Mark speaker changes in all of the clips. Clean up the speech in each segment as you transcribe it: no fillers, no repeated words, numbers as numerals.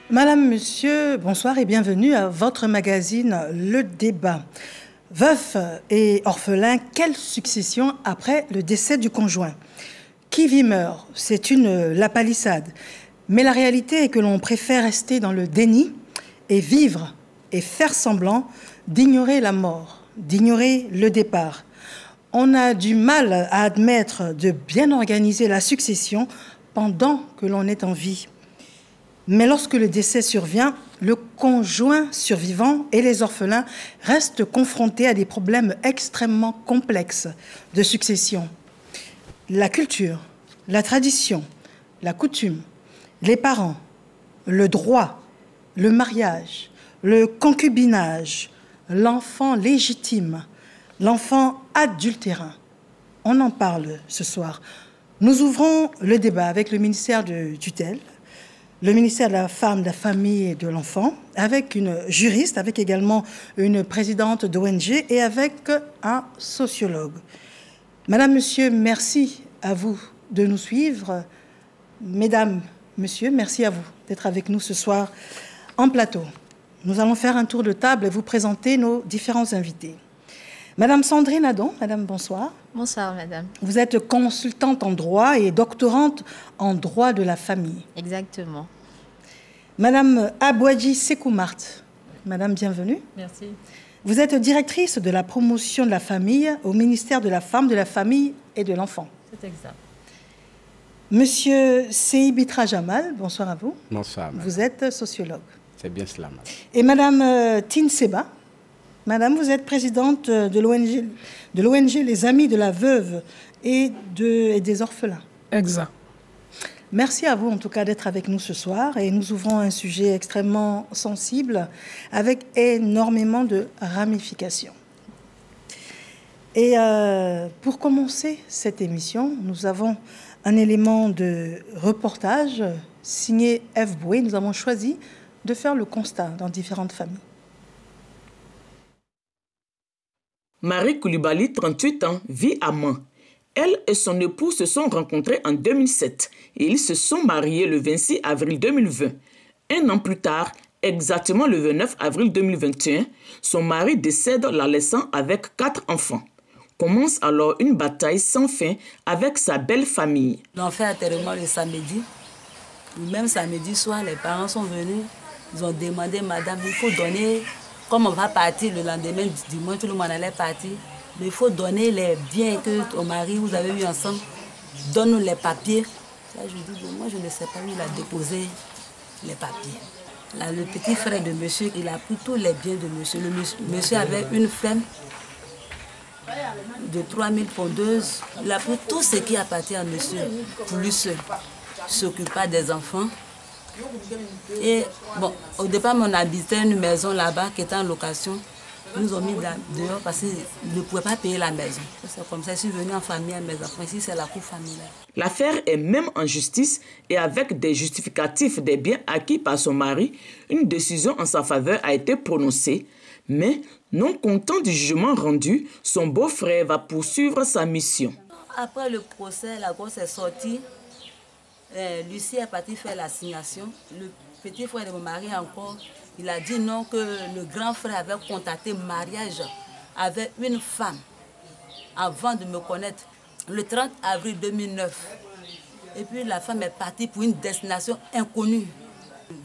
Speaker 1: Madame, monsieur, bonsoir et bienvenue à votre magazine Le Débat. Veuf et orphelin, quelle succession après le décès du conjoint? Qui vit meurt, c'est la palissade. Mais la réalité est que l'on préfère rester dans le déni et vivre et faire semblant d'ignorer la mort, d'ignorer le départ. On a du mal à admettre de bien organiser la succession pendant que l'on est en vie. Mais lorsque le décès survient, le conjoint survivant et les orphelins restent confrontés à des problèmes extrêmement complexes de succession. La culture, la tradition, la coutume, les parents, le droit, le mariage, le concubinage, l'enfant légitime, l'enfant adultérin. On en parle ce soir. Nous ouvrons le débat avec le ministère de tutelle, le ministère de la Femme, de la Famille et de l'Enfant, avec une juriste, avec également une présidente d'ONG et avec un sociologue. Madame, monsieur, merci à vous de nous suivre. Mesdames, monsieur, merci à vous d'être avec nous ce soir en plateau. Nous allons faire un tour de table et vous présenter nos différents invités. Madame Sandrine Adon, madame, bonsoir.
Speaker 2: Bonsoir, madame.
Speaker 1: Vous êtes consultante en droit et doctorante en droit de la famille.
Speaker 2: Exactement.
Speaker 1: Madame Abouadji Sekoumart, madame, bienvenue.
Speaker 3: Merci.
Speaker 1: Vous êtes directrice de la promotion de la famille au ministère de la Femme, de la Famille et de l'Enfant.
Speaker 3: C'est exact.
Speaker 1: Monsieur Seibitra Jamal, bonsoir à vous.
Speaker 4: Bonsoir, madame.
Speaker 1: Vous êtes sociologue.
Speaker 4: C'est bien cela, madame.
Speaker 1: Et madame Tine Seba, madame, vous êtes présidente de l'ONG Les Amis de la Veuve et des Orphelins.
Speaker 3: Exact.
Speaker 1: Merci à vous, en tout cas, d'être avec nous ce soir. Et nous ouvrons un sujet extrêmement sensible avec énormément de ramifications. Et pour commencer cette émission, nous avons un élément de reportage signé F. Boué. Nous avons choisi de faire le constat dans différentes familles.
Speaker 5: Marie Koulibaly, 38 ans, vit à Mans. Elle et son époux se sont rencontrés en 2007 et ils se sont mariés le 26 avril 2020. Un an plus tard, exactement le 29 avril 2021, son mari décède, la laissant avec 4 enfants. Commence alors une bataille sans fin avec sa belle famille.
Speaker 6: On fait enterrement le samedi. Le même samedi soir, les parents sont venus. Ils ont demandé, madame, il faut donner, comme on va partir le lendemain du dimanche, tout le monde allait partir. Mais il faut donner les biens que ton mari, vous avez eu ensemble. Donne-nous les papiers. Là, je dis, bon, moi, je ne sais pas où il a déposé les papiers. Là, le petit frère de monsieur, il a pris tous les biens de monsieur. Monsieur avait une ferme de 3000 pondeuses. Il a pris tout ce qui appartient à monsieur, plus s'occuper des enfants. Et bon, au départ, on habitait une maison là-bas qui était en location. Ils nous ont mis dehors parce qu'ils ne pouvaient pas payer la maison. C'est comme ça, je suis venue en famille à mes enfants. Ici, c'est la cour familiale.
Speaker 5: L'affaire est même en justice et avec des justificatifs des biens acquis par son mari, une décision en sa faveur a été prononcée. Mais, non content du jugement rendu, son beau-frère va poursuivre sa mission.
Speaker 6: Après le procès, la grosse est sortie. Lucie est partie faire l'assignation. Le petit frère de mon mari encore, il a dit non, que le grand frère avait contacté mariage avec une femme avant de me connaître, le 30 avril 2009. Et puis la femme est partie pour une destination inconnue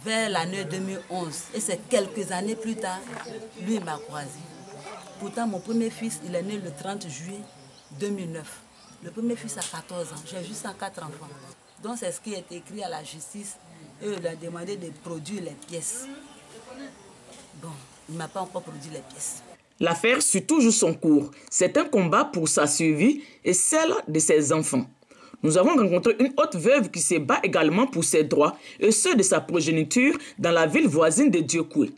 Speaker 6: vers l'année 2011. Et c'est quelques années plus tard, lui m'a croisé. Pourtant, mon premier fils, il est né le 30 juillet 2009. Le premier fils a 14 ans, j'ai juste 104 enfants. Donc c'est ce qui est écrit à la justice. Et il a demandé de produire les pièces. Bon, il ne m'a pas encore produit les pièces.
Speaker 5: L'affaire suit toujours son cours. C'est un combat pour sa survie et celle de ses enfants. Nous avons rencontré une autre veuve qui se bat également pour ses droits et ceux de sa progéniture dans la ville voisine de Diokoué.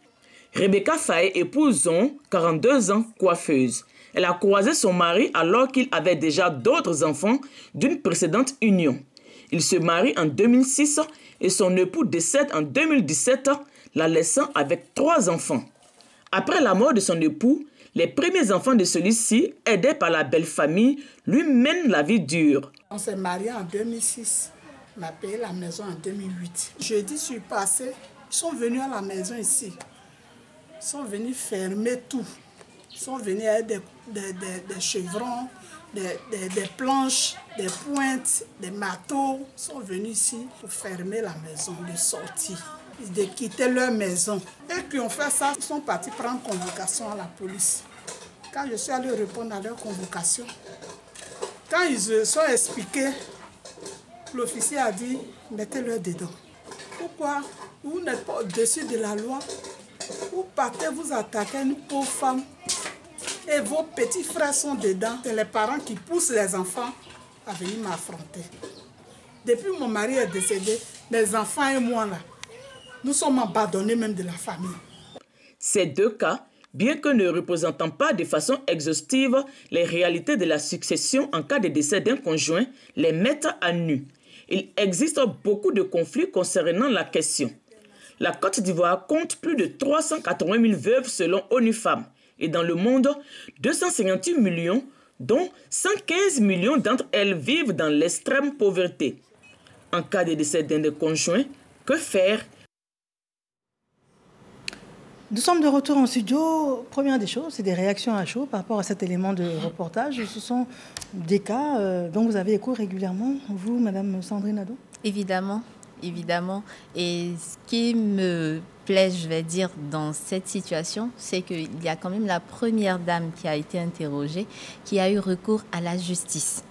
Speaker 5: Rebecca Faye épouse 42 ans, coiffeuse. Elle a croisé son mari alors qu'il avait déjà d'autres enfants d'une précédente union. Il se marie en 2006 et son époux décède en 2017, la laissant avec 3 enfants. Après la mort de son époux, les premiers enfants de celui-ci, aidés par la belle famille, lui mènent la vie dure.
Speaker 7: On s'est mariés en 2006. On a payé la maison en 2008. Jeudi, je suis passée
Speaker 2: Ils sont venus à la maison ici. Ils sont venus fermer tout. Ils sont venus avec des chevrons, des planches, des pointes, des marteaux. Ils sont venus ici pour fermer la maison de sortie, de quitter leur maison. Et qui ont fait ça, ils sont partis prendre convocation à la police. Quand je suis allé répondre à leur convocation, quand ils se sont expliqués, l'officier a dit, mettez-le dedans. Pourquoi vous n'êtes pas au-dessus de la loi? Vous partez, vous attaquez une pauvre femme et vos petits frères sont dedans. C'est les parents qui poussent les enfants à venir m'affronter. Depuis que mon mari est décédé, mes enfants et moi, là, nous sommes abandonnés même de la famille.
Speaker 5: Ces deux cas, bien que ne représentant pas de façon exhaustive les réalités de la succession en cas de décès d'un conjoint, les mettent à nu. Il existe beaucoup de conflits concernant la question. La Côte d'Ivoire compte plus de 380 000 veuves selon ONU Femmes. Et dans le monde, 258 millions, dont 115 millions d'entre elles vivent dans l'extrême pauvreté. En cas de décès d'un des conjoints, que faire?
Speaker 1: Nous sommes de retour en studio. Première des choses, c'est des réactions à chaud par rapport à cet élément de reportage. Ce sont des cas dont vous avez écho régulièrement, vous, Madame Sandrine Nadeau?
Speaker 3: Évidemment, évidemment. Et ce qui me plaît, je vais dire, dans cette situation, c'est qu'il y a quand même la première dame qui a été interrogée, qui a eu recours à la justice.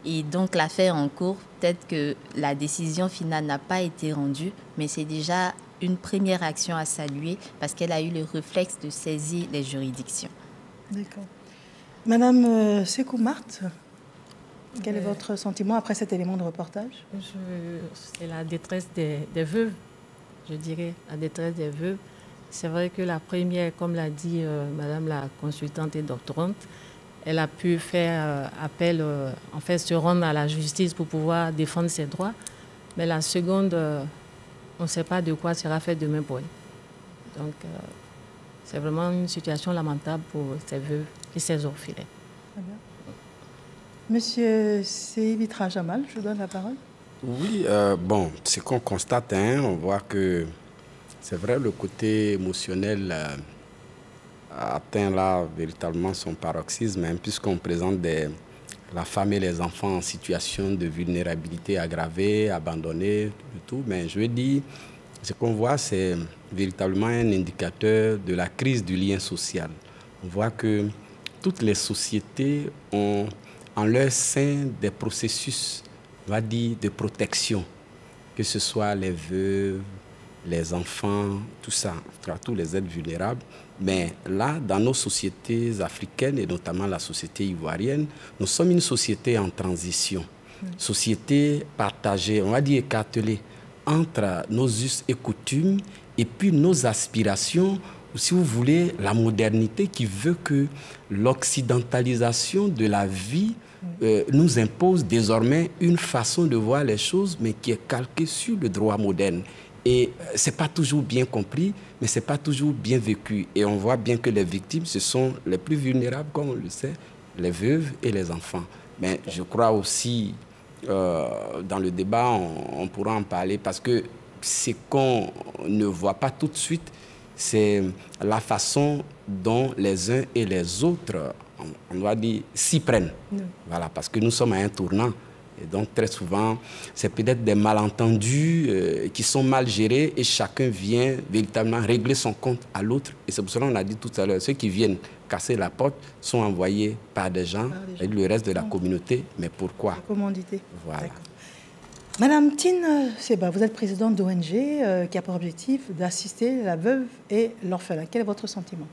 Speaker 3: Et donc l'affaire en cours, peut-être que la décision finale n'a pas été rendue, mais c'est déjà une première action à saluer parce qu'elle a eu le réflexe de saisir les juridictions.
Speaker 1: D'accord. Madame Sékou Marthe, quel est votre sentiment après cet élément de reportage?
Speaker 4: C'est la détresse des veuves, je dirais, la détresse des veuves. C'est vrai que la première, comme l'a dit Madame la consultante et doctorante, elle a pu faire appel, en fait, se rendre à la justice pour pouvoir défendre ses droits. Mais la seconde, on ne sait pas de quoi sera fait demain pour elle. Donc, c'est vraiment une situation lamentable pour ces veuves et ces orphelins.
Speaker 1: Très bien. Monsieur Sévitra Jamal, je vous donne la parole.
Speaker 7: Oui, bon, ce qu'on constate, on voit que c'est vrai, le côté émotionnel atteint là véritablement son paroxysme, puisqu'on présente la femme et les enfants en situation de vulnérabilité aggravée, abandonnés, et tout. Mais je veux dire, ce qu'on voit, c'est véritablement un indicateur de la crise du lien social. On voit que toutes les sociétés ont en leur sein des processus, on va dire, de protection, que ce soit les veuves, les enfants, tout ça, tous les êtres vulnérables. Mais là, dans nos sociétés africaines, et notamment la société ivoirienne, nous sommes une société en transition, société partagée, on va dire écartelée, entre nos us et coutumes et puis nos aspirations, ou si vous voulez, la modernité qui veut que l'occidentalisation de la vie nous impose désormais une façon de voir les choses, mais qui est calquée sur le droit moderne. Et ce n'est pas toujours bien compris, mais ce n'est pas toujours bien vécu. Et on voit bien que les victimes, ce sont les plus vulnérables, comme on le sait, les veuves et les enfants. Mais je crois aussi, dans le débat, on pourra en parler, parce que ce qu'on ne voit pas tout de suite, c'est la façon dont les uns et les autres, on doit dire, s'y prennent. Voilà, parce que nous sommes à un tournant. Et donc, très souvent, c'est peut-être des malentendus qui sont mal gérés et chacun vient véritablement régler son compte à l'autre. Et c'est pour cela qu'on a dit tout à l'heure, ceux qui viennent casser la porte sont envoyés par des gens et le reste de la communauté. Mais pourquoi?
Speaker 1: La commandité.
Speaker 7: Voilà.
Speaker 1: Madame Tine Seba, vous êtes présidente d'ONG qui a pour objectif d'assister la veuve et l'orphelin. Quel est votre sentiment?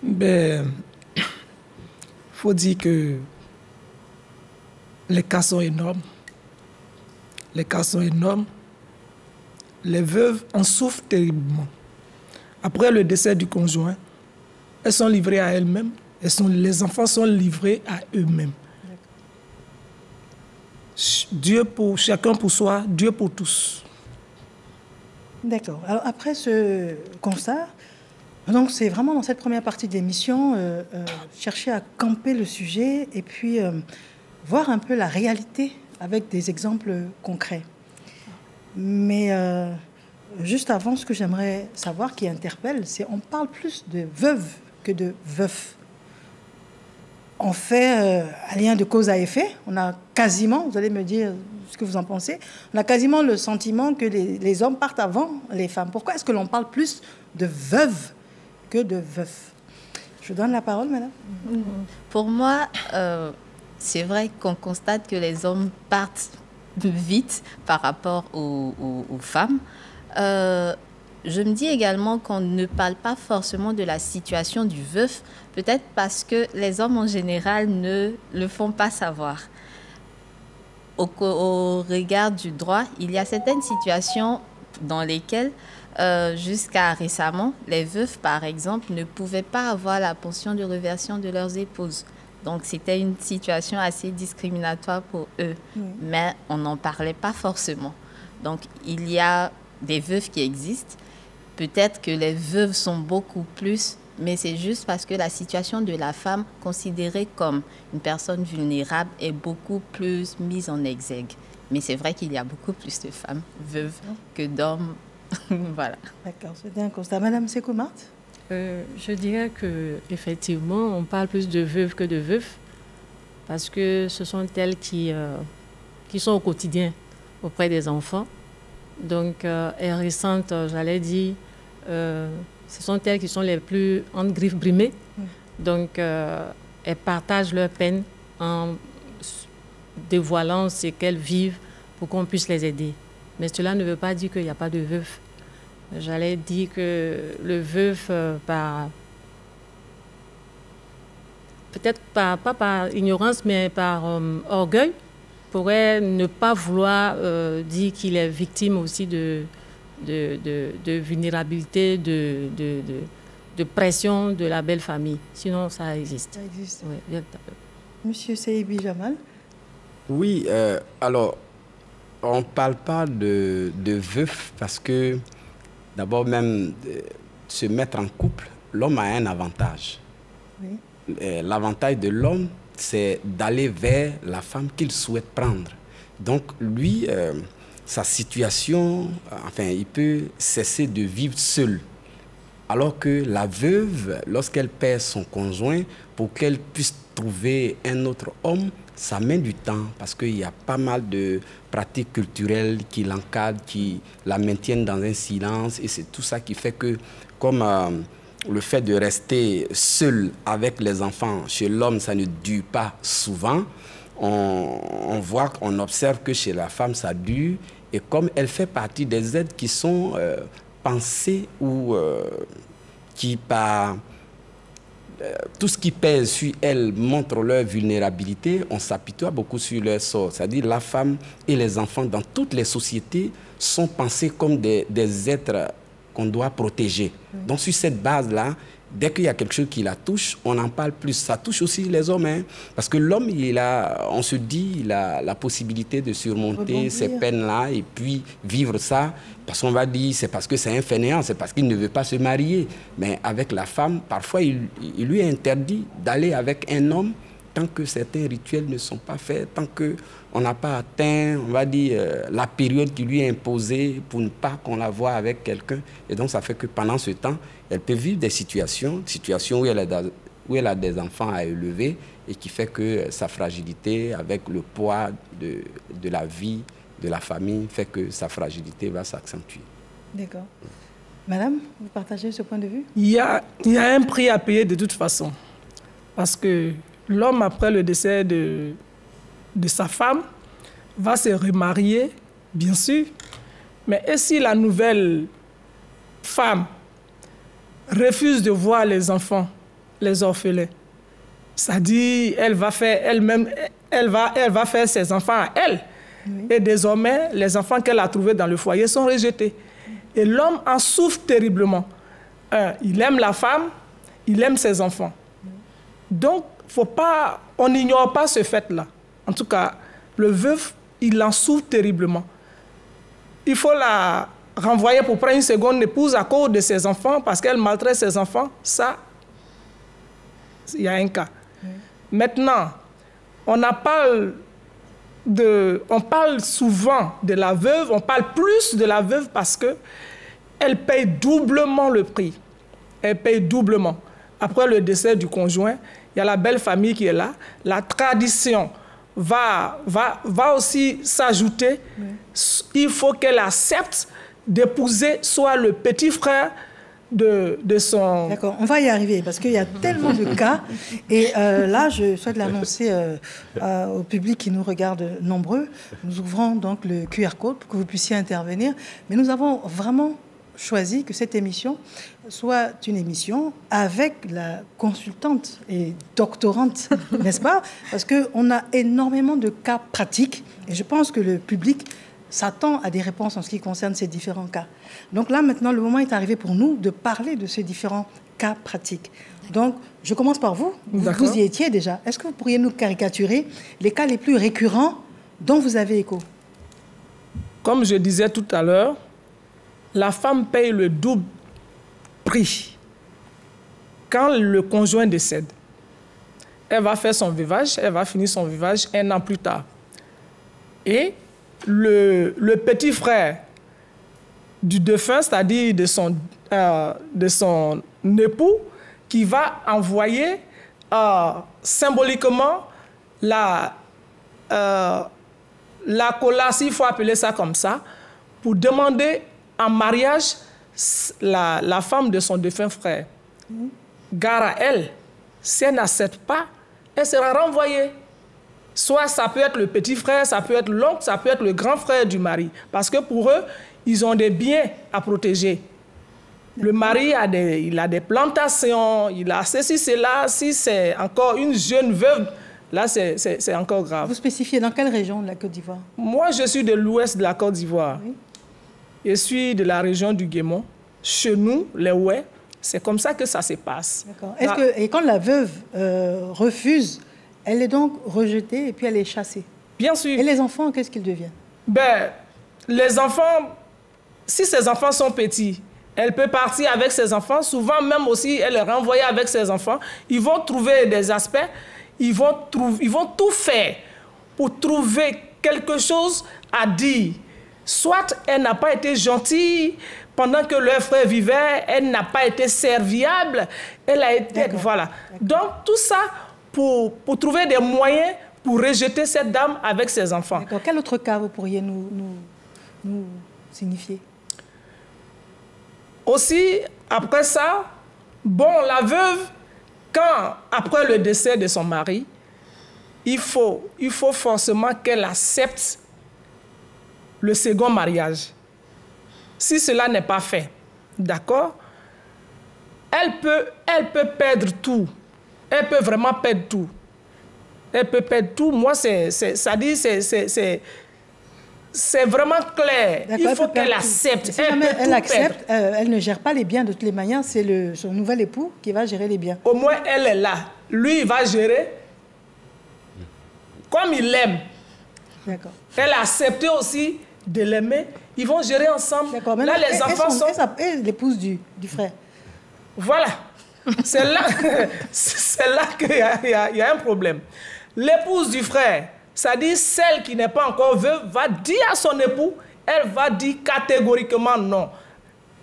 Speaker 8: Ben, faut dire que les cas sont énormes. Les cas sont énormes. Les veuves en souffrent terriblement. Après le décès du conjoint, elles sont livrées à elles-mêmes. Les enfants sont livrés à eux-mêmes. Dieu pour chacun pour soi, Dieu pour tous.
Speaker 1: D'accord. Alors après ce constat, donc c'est vraiment dans cette première partie de l'émission, chercher à camper le sujet et puis voir un peu la réalité avec des exemples concrets. Mais juste avant, ce que j'aimerais savoir, qui interpelle, c'est on parle plus de veuve que de veuf. On fait un lien de cause à effet. On a quasiment, vous allez me dire ce que vous en pensez, on a quasiment le sentiment que les hommes partent avant les femmes. Pourquoi est-ce que l'on parle plus de veuve que de veuf? Je donne la parole, madame.
Speaker 3: Pour moi, c'est vrai qu'on constate que les hommes partent vite par rapport aux femmes. Je me dis également qu'on ne parle pas forcément de la situation du veuf, peut-être parce que les hommes en général ne le font pas savoir. Au regard du droit, il y a certaines situations dans lesquelles, jusqu'à récemment, les veufs, par exemple, ne pouvaient pas avoir la pension de réversion de leurs épouses. Donc, c'était une situation assez discriminatoire pour eux. Mais on n'en parlait pas forcément. Donc, il y a des veuves qui existent. Peut-être que les veuves sont beaucoup plus, mais c'est juste parce que la situation de la femme considérée comme une personne vulnérable est beaucoup plus mise en exergue. Mais c'est vrai qu'il y a beaucoup plus de femmes veuves que d'hommes. Voilà.
Speaker 1: D'accord, c'était un constat. Madame Sekou-Marthe?
Speaker 4: Je dirais qu'effectivement, on parle plus de veuves que de veufs, parce que ce sont elles qui sont au quotidien auprès des enfants. Donc, et récentes, j'allais dire, ce sont elles qui sont les plus en griffes brimées. Donc, elles partagent leur peine en dévoilant ce qu'elles vivent pour qu'on puisse les aider. Mais cela ne veut pas dire qu'il n'y a pas de veuf. J'allais dire que le veuf, peut-être pas par ignorance, mais par orgueil, pourrait ne pas vouloir dire qu'il est victime aussi de vulnérabilité, de pression de la belle famille. Sinon, ça existe.
Speaker 1: Ça existe.
Speaker 4: Oui, véritablement.
Speaker 1: Monsieur Seybi Jamal?
Speaker 7: Oui, alors, on ne parle pas de veuf parce que, d'abord même, se mettre en couple, l'homme a un avantage.
Speaker 1: Oui.
Speaker 7: L'avantage de l'homme, c'est d'aller vers la femme qu'il souhaite prendre. Donc, lui, sa situation, enfin, il peut cesser de vivre seul. Alors que la veuve, lorsqu'elle perd son conjoint, pour qu'elle puisse trouver un autre homme, ça met du temps parce qu'il y a pas mal de pratiques culturelles qui l'encadrent, qui la maintiennent dans un silence. Et c'est tout ça qui fait que, comme le fait de rester seul avec les enfants chez l'homme, ça ne dure pas souvent, on voit, on observe que chez la femme, ça dure. Et comme elle fait partie des aides qui sont pensées ou qui, par tout ce qui pèse sur elles, montre leur vulnérabilité, on s'apitoie beaucoup sur leur sort. C'est-à-dire la femme et les enfants dans toutes les sociétés sont pensés comme des êtres qu'on doit protéger. Donc sur cette base-là, dès qu'il y a quelque chose qui la touche, on en parle plus. Ça touche aussi les hommes, hein, parce que l'homme, on se dit, il a la possibilité de surmonter ces peines-là et puis vivre ça. Parce qu'on va dire, c'est parce que c'est un fainéant, c'est parce qu'il ne veut pas se marier. Mais avec la femme, parfois, il lui est interdit d'aller avec un homme tant que certains rituels ne sont pas faits, tant qu'on n'a pas atteint, on va dire, la période qui lui est imposée pour ne pas qu'on la voie avec quelqu'un. Et donc, ça fait que pendant ce temps, elle peut vivre des situations où elle a des enfants à élever et qui fait que sa fragilité, avec le poids de la vie, de la famille, fait que sa fragilité va s'accentuer.
Speaker 1: D'accord. Madame, vous partagez ce point de vue?
Speaker 8: Il y a un prix à payer de toute façon. Parce que l'homme, après le décès de sa femme, va se remarier, bien sûr. Mais et si la nouvelle femme refuse de voir les enfants, les orphelins, c'est-à-dire elle va faire ses enfants à elle. Oui. Et désormais, les enfants qu'elle a trouvés dans le foyer sont rejetés. Et l'homme en souffre terriblement. Il aime la femme, il aime ses enfants. Donc, on n'ignore pas ce fait-là. En tout cas, le veuf, il en souffre terriblement. Il faut la renvoyer pour prendre une seconde épouse à cause de ses enfants, parce qu'elle maltraite ses enfants. Ça, il y a un cas. Oui. Maintenant, on parle souvent de la veuve, on parle plus de la veuve parce que elle paye doublement le prix. Elle paye doublement. Après le décès du conjoint, il y a la belle famille qui est là. La tradition va aussi s'ajouter. Oui. Il faut qu'elle accepte d'épouser soit le petit frère de son...
Speaker 1: D'accord, on va y arriver parce qu'il y a tellement de cas. Et là, je souhaite l'annoncer au public qui nous regarde nombreux. Nous ouvrons donc le QR code pour que vous puissiez intervenir. Mais nous avons vraiment choisi que cette émission soit une émission avec la consultante et doctorante, n'est-ce pas? Parce qu'on a énormément de cas pratiques et je pense que le public s'attend à des réponses en ce qui concerne ces différents cas. Donc là, maintenant, le moment est arrivé pour nous de parler de ces différents cas pratiques. Donc, je commence par vous. Vous y étiez déjà. Est-ce que vous pourriez nous caricaturer les cas les plus récurrents dont vous avez écho?
Speaker 8: Comme je disais tout à l'heure, la femme paye le double prix quand le conjoint décède. Elle va faire son veuvage, elle va finir son veuvage 1 an plus tard. Et le petit frère du défunt, c'est-à-dire de son époux, qui va envoyer symboliquement la cola, s'il faut appeler ça comme ça, pour demander en mariage la femme de son défunt frère. Gare à elle, si elle n'accepte pas, elle sera renvoyée. Soit ça peut être le petit frère, ça peut être l'oncle, ça peut être le grand frère du mari. Parce que pour eux, ils ont des biens à protéger. Le mari il a des plantations, il a ceci, cela. Si c'est encore une jeune veuve, là, c'est encore grave.
Speaker 1: Vous spécifiez dans quelle région de la Côte d'Ivoire?
Speaker 8: Moi, je suis de l'ouest de la Côte d'Ivoire. Oui. Je suis de la région du Guémon. Chez nous, les Ouais, c'est comme ça que ça se passe.
Speaker 1: D'accord. Et quand la veuve refuse, elle est donc rejetée et puis elle est chassée?
Speaker 8: Bien sûr.
Speaker 1: Et les enfants, qu'est-ce qu'ils deviennent?
Speaker 8: Ben, les enfants, si ces enfants sont petits, elle peut partir avec ses enfants. Souvent, même aussi, elle est renvoyée avec ses enfants. Ils vont trouver des aspects, ils vont tout faire pour trouver quelque chose à dire. Soit elle n'a pas été gentille pendant que leur frère vivait, elle n'a pas été serviable, elle a été... Voilà. Donc, tout ça pour trouver des moyens pour rejeter cette dame avec ses enfants.
Speaker 1: D'accord. Quel autre cas vous pourriez nous signifier?
Speaker 8: Aussi, après ça, bon, la veuve, après le décès de son mari, il faut forcément qu'elle accepte le second mariage. Si cela n'est pas fait, d'accord, elle peut perdre tout. Elle peut vraiment perdre tout. Elle peut perdre tout. Moi, c'est vraiment clair. Il faut qu'elle accepte.
Speaker 1: Si elle accepte, elle ne gère pas les biens de toutes les manières. C'est son nouvel époux qui va gérer les biens.
Speaker 8: Au moins, elle est là. Lui, il va gérer comme il l'aime.
Speaker 1: D'accord.
Speaker 8: Elle a accepté aussi de l'aimer. Ils vont gérer ensemble.
Speaker 1: D'accord.
Speaker 8: Là, les enfants sont...
Speaker 1: Et l'épouse du frère.
Speaker 8: Voilà. C'est là qu'il y a un problème. L'épouse du frère, c'est-à-dire celle qui n'est pas encore veuve, va dire à son époux, elle va dire catégoriquement non.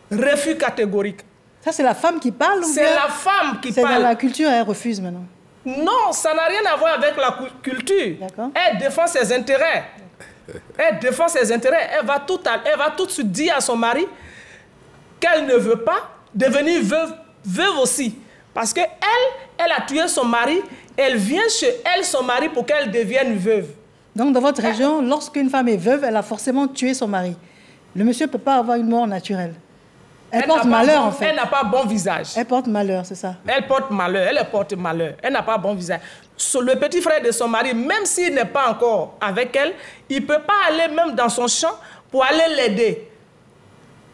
Speaker 8: Refus catégorique.
Speaker 1: Ça, c'est la femme qui parle?
Speaker 8: C'est la femme qui parle.
Speaker 1: C'est dans la culture, elle refuse maintenant.
Speaker 8: Non, ça n'a rien à voir avec la culture. Elle défend ses intérêts. Elle défend ses intérêts. Elle va tout de suite dire à son mari qu'elle ne veut pas devenir veuve aussi. Parce qu'elle a tué son mari. Elle vient chez elle, son mari, pour qu'elle devienne veuve.
Speaker 1: Donc, dans votre région, lorsqu'une femme est veuve, elle a forcément tué son mari. Le monsieur ne peut pas avoir une mort naturelle. Elle porte malheur, en fait.
Speaker 8: Elle n'a pas bon visage.
Speaker 1: Elle porte malheur, c'est ça.
Speaker 8: Elle porte malheur. Elle n'a pas bon visage. Le petit frère de son mari, même s'il n'est pas encore avec elle, il ne peut pas aller même dans son champ pour aller l'aider.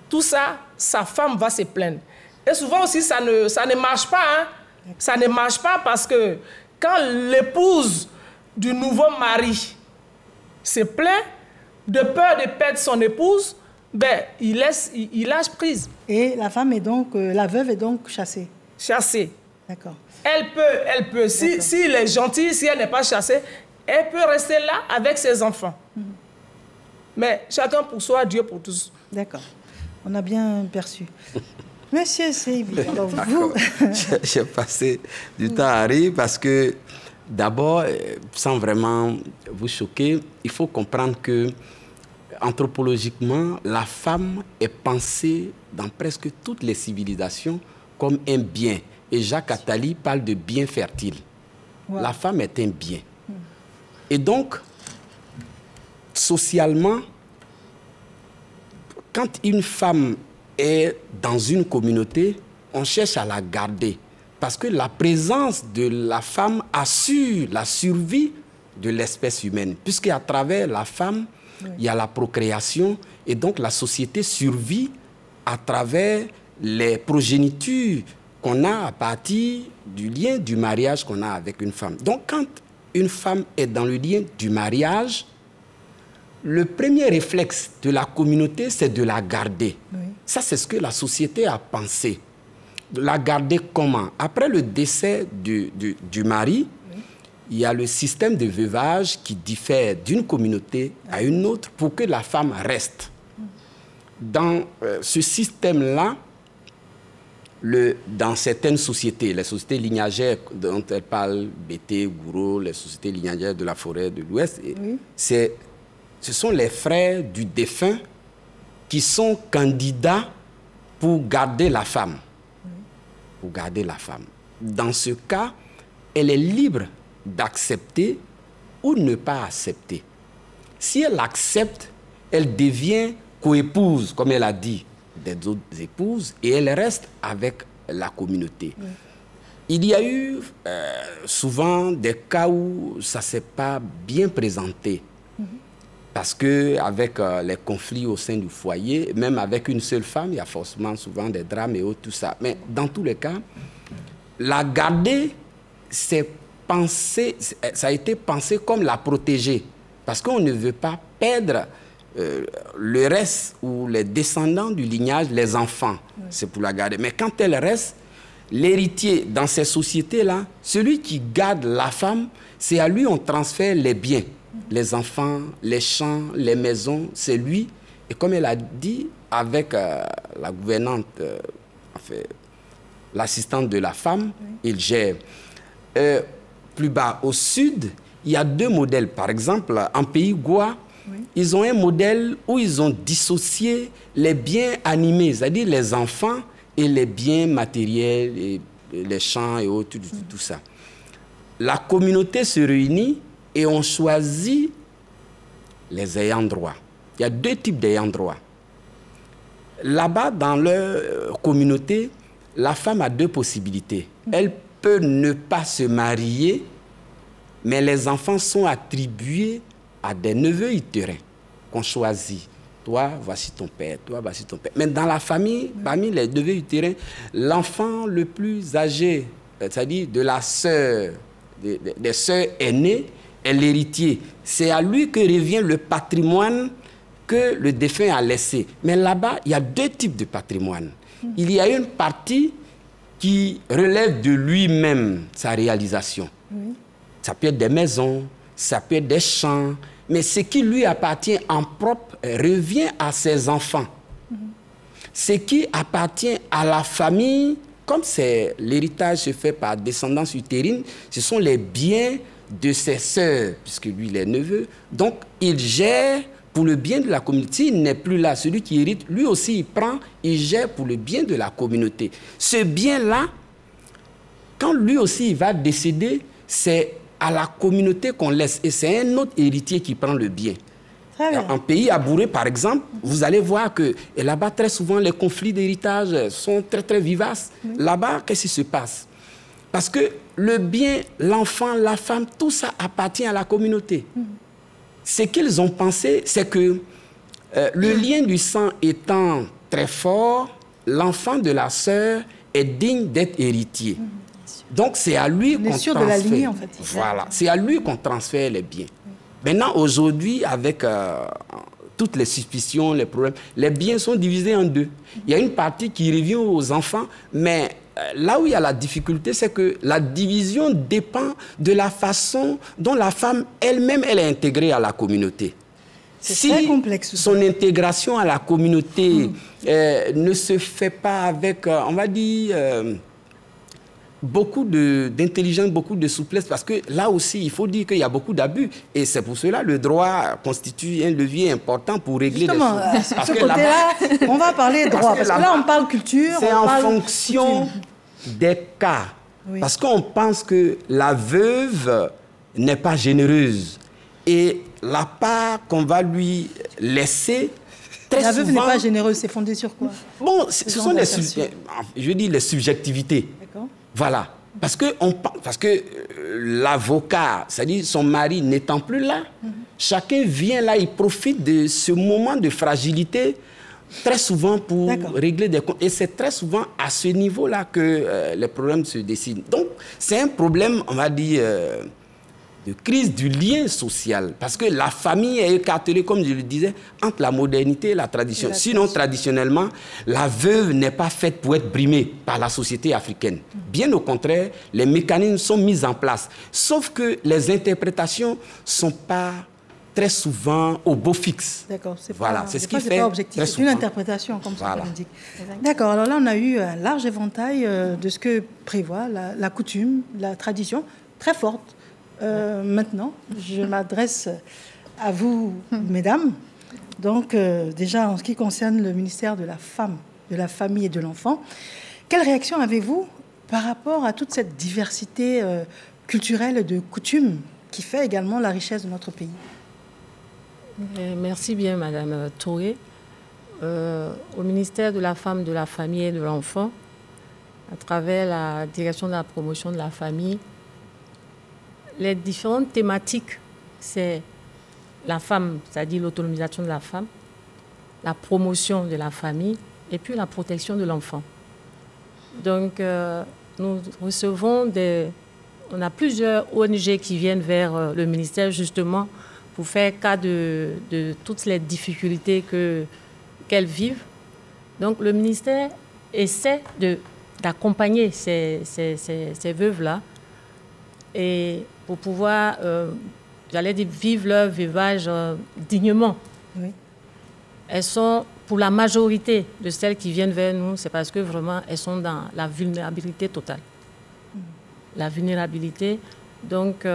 Speaker 8: Tout ça, sa femme va se plaindre. Et souvent aussi, ça ne marche pas. Hein? Ça ne marche pas parce que quand l'épouse du nouveau mari se plaint, de peur de perdre son épouse, ben, il lâche prise.
Speaker 1: Et la femme est donc, la veuve est donc chassée.
Speaker 8: Chassée.
Speaker 1: D'accord.
Speaker 8: Elle peut. S'il est gentil, si elle n'est pas chassée, elle peut rester là avec ses enfants. Mais chacun pour soi, Dieu pour tous.
Speaker 1: D'accord. On a bien perçu. Monsieur Seybi, alors vous...
Speaker 7: J'ai passé du temps à rire parce que, d'abord, sans vraiment vous choquer, il faut comprendre que, anthropologiquement, la femme est pensée dans presque toutes les civilisations comme un bien. Et Jacques Attali parle de bien fertile. Wow. La femme est un bien. Et donc, socialement, quand une femme est dans une communauté, on cherche à la garder. Parce que la présence de la femme assure la survie de l'espèce humaine. Puisqu'à travers la femme, il y a la procréation. Et donc la société survit à travers les progénitures qu'on a à partir du lien du mariage qu'on a avec une femme. Donc quand une femme est dans le lien du mariage, le premier réflexe de la communauté, c'est de la garder. Oui. Ça, c'est ce que la société a pensé. De la garder comment? Après le décès du mari, oui, il y a le système de veuvage qui diffère d'une communauté à une autre pour que la femme reste. Dans ce système-là, dans certaines sociétés, les sociétés lignagères dont elle parle, Bété, Gouraud, les sociétés lignagères de la forêt de l'Ouest, oui, ce sont les frères du défunt qui sont candidats pour garder la femme. Oui. Pour garder la femme. Dans ce cas, elle est libre d'accepter ou ne pas accepter. Si elle accepte, elle devient coépouse, comme elle a dit, des autres épouses, et elle reste avec la communauté. Oui. Il y a eu souvent des cas où ça ne s'est pas bien présenté. Parce qu'avec les conflits au sein du foyer, même avec une seule femme, il y a forcément souvent des drames et autres, tout ça. Mais dans tous les cas, la garder, ça a été pensé comme la protéger. Parce qu'on ne veut pas perdre le reste ou les descendants du lignage, les enfants. Oui. C'est pour la garder. Mais quand elle reste, l'héritier dans ces sociétés-là, celui qui garde la femme, c'est à lui on transfère les biens. Les enfants, les champs, les maisons, c'est lui. Et comme elle a dit, avec la gouvernante, l'assistante de la femme, oui, il gère. Plus bas, au sud, il y a deux modèles. Par exemple, en pays Goa, oui, ils ont un modèle où ils ont dissocié les biens animés, c'est-à-dire les enfants et les biens matériels, et les champs et autres, tout ça. La communauté se réunit et on choisit les ayants droit. Il y a deux types d'ayants droit. Là-bas, dans leur communauté, la femme a deux possibilités. Elle peut ne pas se marier, mais les enfants sont attribués à des neveux utérins qu'on choisit. Toi, voici ton père, toi, voici ton père. Mais dans la famille, parmi les neveux utérins, l'enfant le plus âgé, c'est-à-dire de la sœur, des sœurs aînées, est l'héritier. C'est à lui que revient le patrimoine que le défunt a laissé. Mais là-bas, il y a deux types de patrimoine. Il y a une partie qui relève de lui-même, sa réalisation. Oui. Ça peut être des maisons, ça peut être des champs, mais ce qui lui appartient en propre revient à ses enfants. Ce qui appartient à la famille, comme l'héritage se fait par descendance utérine, ce sont les biens de ses sœurs, puisque lui, il est neveu. Donc, il gère pour le bien de la communauté. Il n'est plus là. Celui qui hérite, lui aussi, il prend, il gère pour le bien de la communauté. Ce bien-là, quand lui aussi, il va décéder, c'est à la communauté qu'on laisse. Et c'est un autre héritier qui prend le bien. En pays abouré, par exemple, vous allez voir que là-bas, très souvent, les conflits d'héritage sont très, très vivaces. Oui. Là-bas, qu'est-ce qui se passe? Parce que le bien, l'enfant, la femme, tout ça appartient à la communauté. Ce qu'ils ont pensé, c'est que le lien du sang étant très fort, l'enfant de la sœur est digne d'être héritier. Donc, c'est à lui qu'on transfère. De la lignée, en fait. Voilà, c'est à lui qu'on transfère les biens. Maintenant, aujourd'hui, avec toutes les suspicions, les problèmes, les biens sont divisés en deux. Il y a une partie qui revient aux enfants, mais là où il y a la difficulté, c'est que la division dépend de la façon dont la femme elle-même elle est intégrée à la communauté.
Speaker 1: C'est très complexe.
Speaker 7: Son intégration à la communauté ne se fait pas avec, on va dire, beaucoup d'intelligence, beaucoup de souplesse, parce que là aussi, il faut dire qu'il y a beaucoup d'abus. Et c'est pour cela que le droit constitue un levier important pour régler
Speaker 1: justement,
Speaker 7: les choses.
Speaker 1: À ce côté-là, on va parler droit, parce que là, on parle culture.
Speaker 7: C'est en fonction des cas. Oui. Parce qu'on pense que la veuve n'est pas généreuse. Et la part qu'on va lui laisser, très
Speaker 1: la veuve
Speaker 7: souvent...
Speaker 1: n'est pas généreuse, c'est fondé sur quoi?
Speaker 7: Bon, ce sont les subjectivités. D'accord. Voilà. Parce que l'avocat, c'est-à-dire son mari n'étant plus là, chacun vient là, il profite de ce moment de fragilité très souvent pour régler des comptes. Et c'est très souvent à ce niveau-là que les problèmes se décident. Donc, c'est un problème, on va dire, de crise du lien social. Parce que la famille est écartelée, comme je le disais, entre la modernité et la tradition. Sinon, traditionnellement, la veuve n'est pas faite pour être brimée par la société africaine. Bien au contraire, les mécanismes sont mis en place. Sauf que les interprétations ne sont pas très souvent au beau fixe.
Speaker 1: D'accord,
Speaker 7: c'est ce qui fait
Speaker 1: pas objectif, c'est une interprétation, comme ça on dit. D'accord, alors là, on a eu un large éventail de ce que prévoit la coutume, la tradition, très forte. Maintenant, je m'adresse à vous, mesdames. Donc, déjà, en ce qui concerne le ministère de la Femme, de la Famille et de l'Enfant, quelle réaction avez-vous par rapport à toute cette diversité culturelle et de coutumes qui fait également la richesse de notre pays?
Speaker 4: Merci bien, Madame Touré. Au ministère de la Femme, de la Famille et de l'Enfant, à travers la direction de la promotion de la famille, les différentes thématiques, c'est la femme, c'est-à-dire l'autonomisation de la femme, la promotion de la famille et puis la protection de l'enfant. Donc, nous recevons on a plusieurs ONG qui viennent vers le ministère justement pour faire cas de toutes les difficultés qu'elles vivent. Donc, le ministère essaie d'accompagner ces veuves-là et pour pouvoir, j'allais dire, vivre leur veuvage dignement. Oui. Elles sont, pour la majorité de celles qui viennent vers nous, c'est parce que vraiment, elles sont dans la vulnérabilité totale. La vulnérabilité, donc,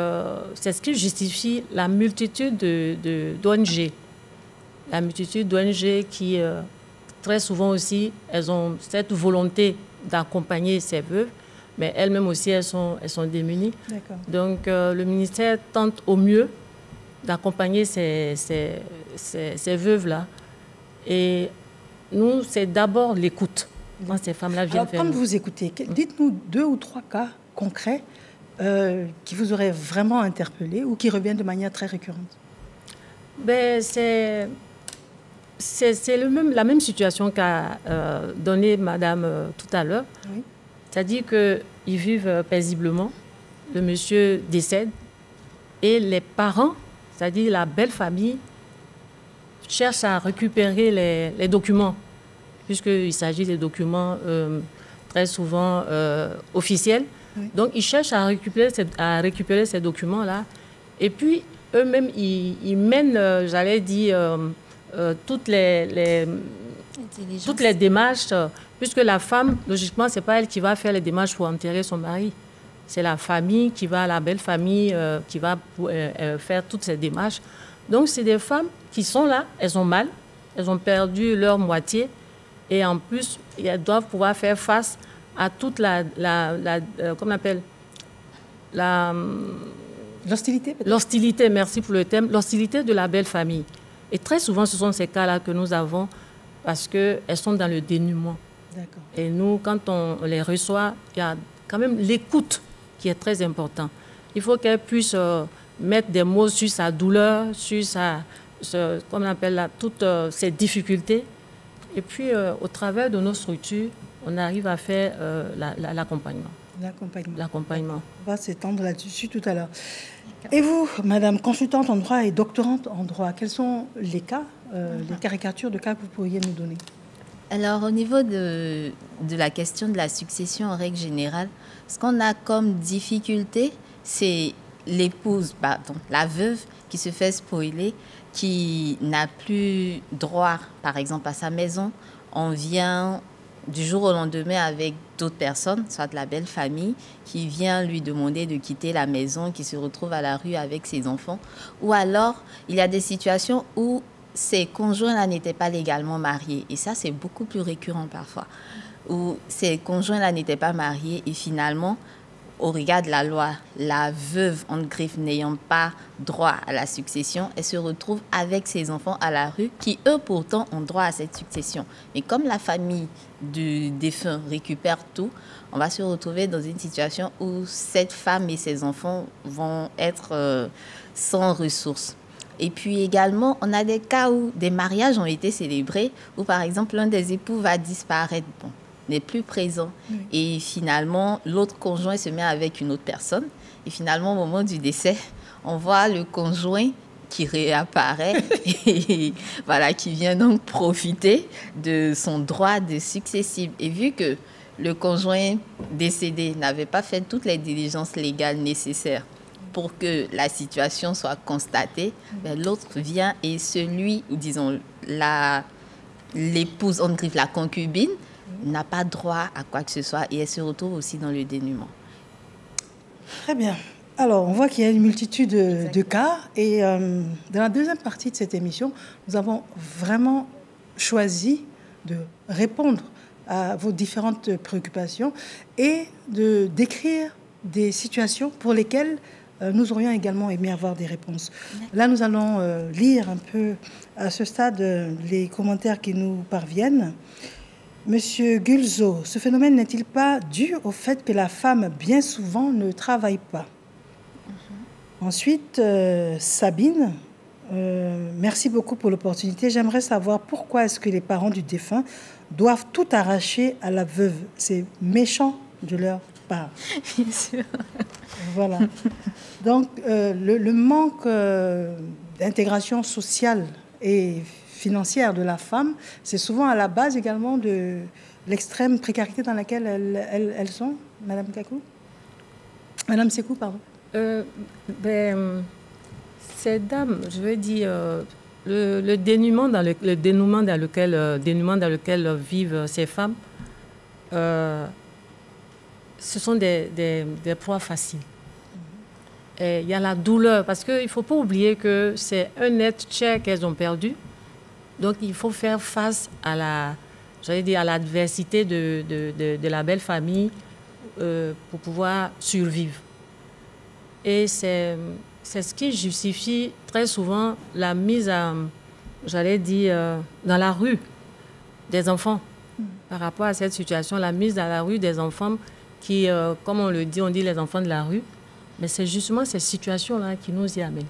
Speaker 4: c'est ce qui justifie la multitude d'ONG. La multitude d'ONG qui, très souvent aussi, elles ont cette volonté d'accompagner ces veuves, mais elles-mêmes aussi, elles sont démunies. Donc, le ministère tente au mieux d'accompagner ces veuves-là. Et nous, c'est d'abord l'écoute quand ces femmes-là viennent vers nous.
Speaker 1: Quand vous écoutez, dites-nous 2 ou 3 cas concrets qui vous auraient vraiment interpellé ou qui reviennent de manière très récurrente.
Speaker 4: Ben, c'est la même situation qu'a donnée Madame tout à l'heure. Oui. C'est-à-dire qu'ils vivent paisiblement, le monsieur décède et les parents, c'est-à-dire la belle famille, cherchent à récupérer les documents, puisqu'il s'agit des documents très souvent officiels. Oui. Donc, ils cherchent à récupérer ces documents-là. Et puis, eux-mêmes, ils mènent, j'allais dire, toutes les démarches, puisque la femme, logiquement, ce n'est pas elle qui va faire les démarches pour enterrer son mari. C'est la famille qui va, la belle famille, qui va faire toutes ces démarches. Donc, c'est des femmes qui sont là, elles ont mal, elles ont perdu leur moitié, et en plus, elles doivent pouvoir faire face à toute comment on appelle,
Speaker 1: l'hostilité.
Speaker 4: L'hostilité, merci pour le thème, l'hostilité de la belle famille. Et très souvent, ce sont ces cas-là que nous avons parce qu'elles sont dans le dénuement. Et nous, quand on les reçoit, il y a quand même l'écoute qui est très important. Il faut qu'elles puissent mettre des mots sur sa douleur, sur comment on appelle toutes ces difficultés. Et puis, au travers de nos structures, on arrive à faire l'accompagnement. L'accompagnement.
Speaker 1: On va s'étendre là-dessus tout à l'heure. Et vous, madame, consultante en droit et doctorante en droit, quels sont les cas, les caricatures de cas que vous pourriez nous donner?
Speaker 3: Alors, au niveau de la question de la succession en règle générale, ce qu'on a comme difficulté, c'est l'épouse, pardon, la veuve qui se fait spoiler, qui n'a plus droit, par exemple, à sa maison, on vient du jour au lendemain avec d'autres personnes, soit de la belle famille, qui vient lui demander de quitter la maison, qui se retrouve à la rue avec ses enfants. Ou alors, il y a des situations où ces conjoints-là n'étaient pas légalement mariés. Et ça, c'est beaucoup plus récurrent parfois. Où ces conjoints-là n'étaient pas mariés et finalement, au regard de la loi, la veuve en griffe n'ayant pas droit à la succession, elle se retrouve avec ses enfants à la rue qui, eux, pourtant, ont droit à cette succession. Mais comme la famille du défunt récupère tout, on va se retrouver dans une situation où cette femme et ses enfants vont être sans ressources. Et puis également, on a des cas où des mariages ont été célébrés, où par exemple, l'un des époux va disparaître. Bon, n'est plus présent. Oui. Et finalement, l'autre conjoint se met avec une autre personne. Et finalement, au moment du décès, on voit le conjoint qui réapparaît et voilà, qui vient donc profiter de son droit de successible. Et vu que le conjoint décédé n'avait pas fait toutes les diligences légales nécessaires pour que la situation soit constatée, ben, l'autre vient et celui, ou disons, l'épouse, en griffe, la concubine, n'a pas droit à quoi que ce soit et elle se retrouve aussi dans le dénuement.
Speaker 1: Très bien. Alors, on voit qu'il y a une multitude de cas et dans la deuxième partie de cette émission, nous avons vraiment choisi de répondre à vos différentes préoccupations et de décrire des situations pour lesquelles nous aurions également aimé avoir des réponses. Là, nous allons lire un peu à ce stade les commentaires qui nous parviennent. Monsieur Gulzo, ce phénomène n'est-il pas dû au fait que la femme, bien souvent, ne travaille pas? Ensuite, Sabine, merci beaucoup pour l'opportunité. J'aimerais savoir pourquoi est-ce que les parents du défunt doivent tout arracher à la veuve. C'est méchant de leur part.
Speaker 3: Bien sûr.
Speaker 1: Voilà. Donc, le manque d'intégration sociale et financière de la femme, c'est souvent à la base également de l'extrême précarité dans laquelle elles sont, Madame Kakou? Madame Sekou, pardon.
Speaker 4: Ces dames, je veux dire, le dénuement dans lequel vivent ces femmes, ce sont des proies faciles. Il y a la douleur, parce qu'il ne faut pas oublier que c'est un être cher qu'elles ont perdu. Donc, il faut faire face à l'adversité de la belle famille pour pouvoir survivre. Et c'est ce qui justifie très souvent la mise dans la rue des enfants. Par rapport à cette situation, la mise dans la rue des enfants qui, comme on le dit, on dit les enfants de la rue, mais c'est justement ces situations-là qui nous y amènent.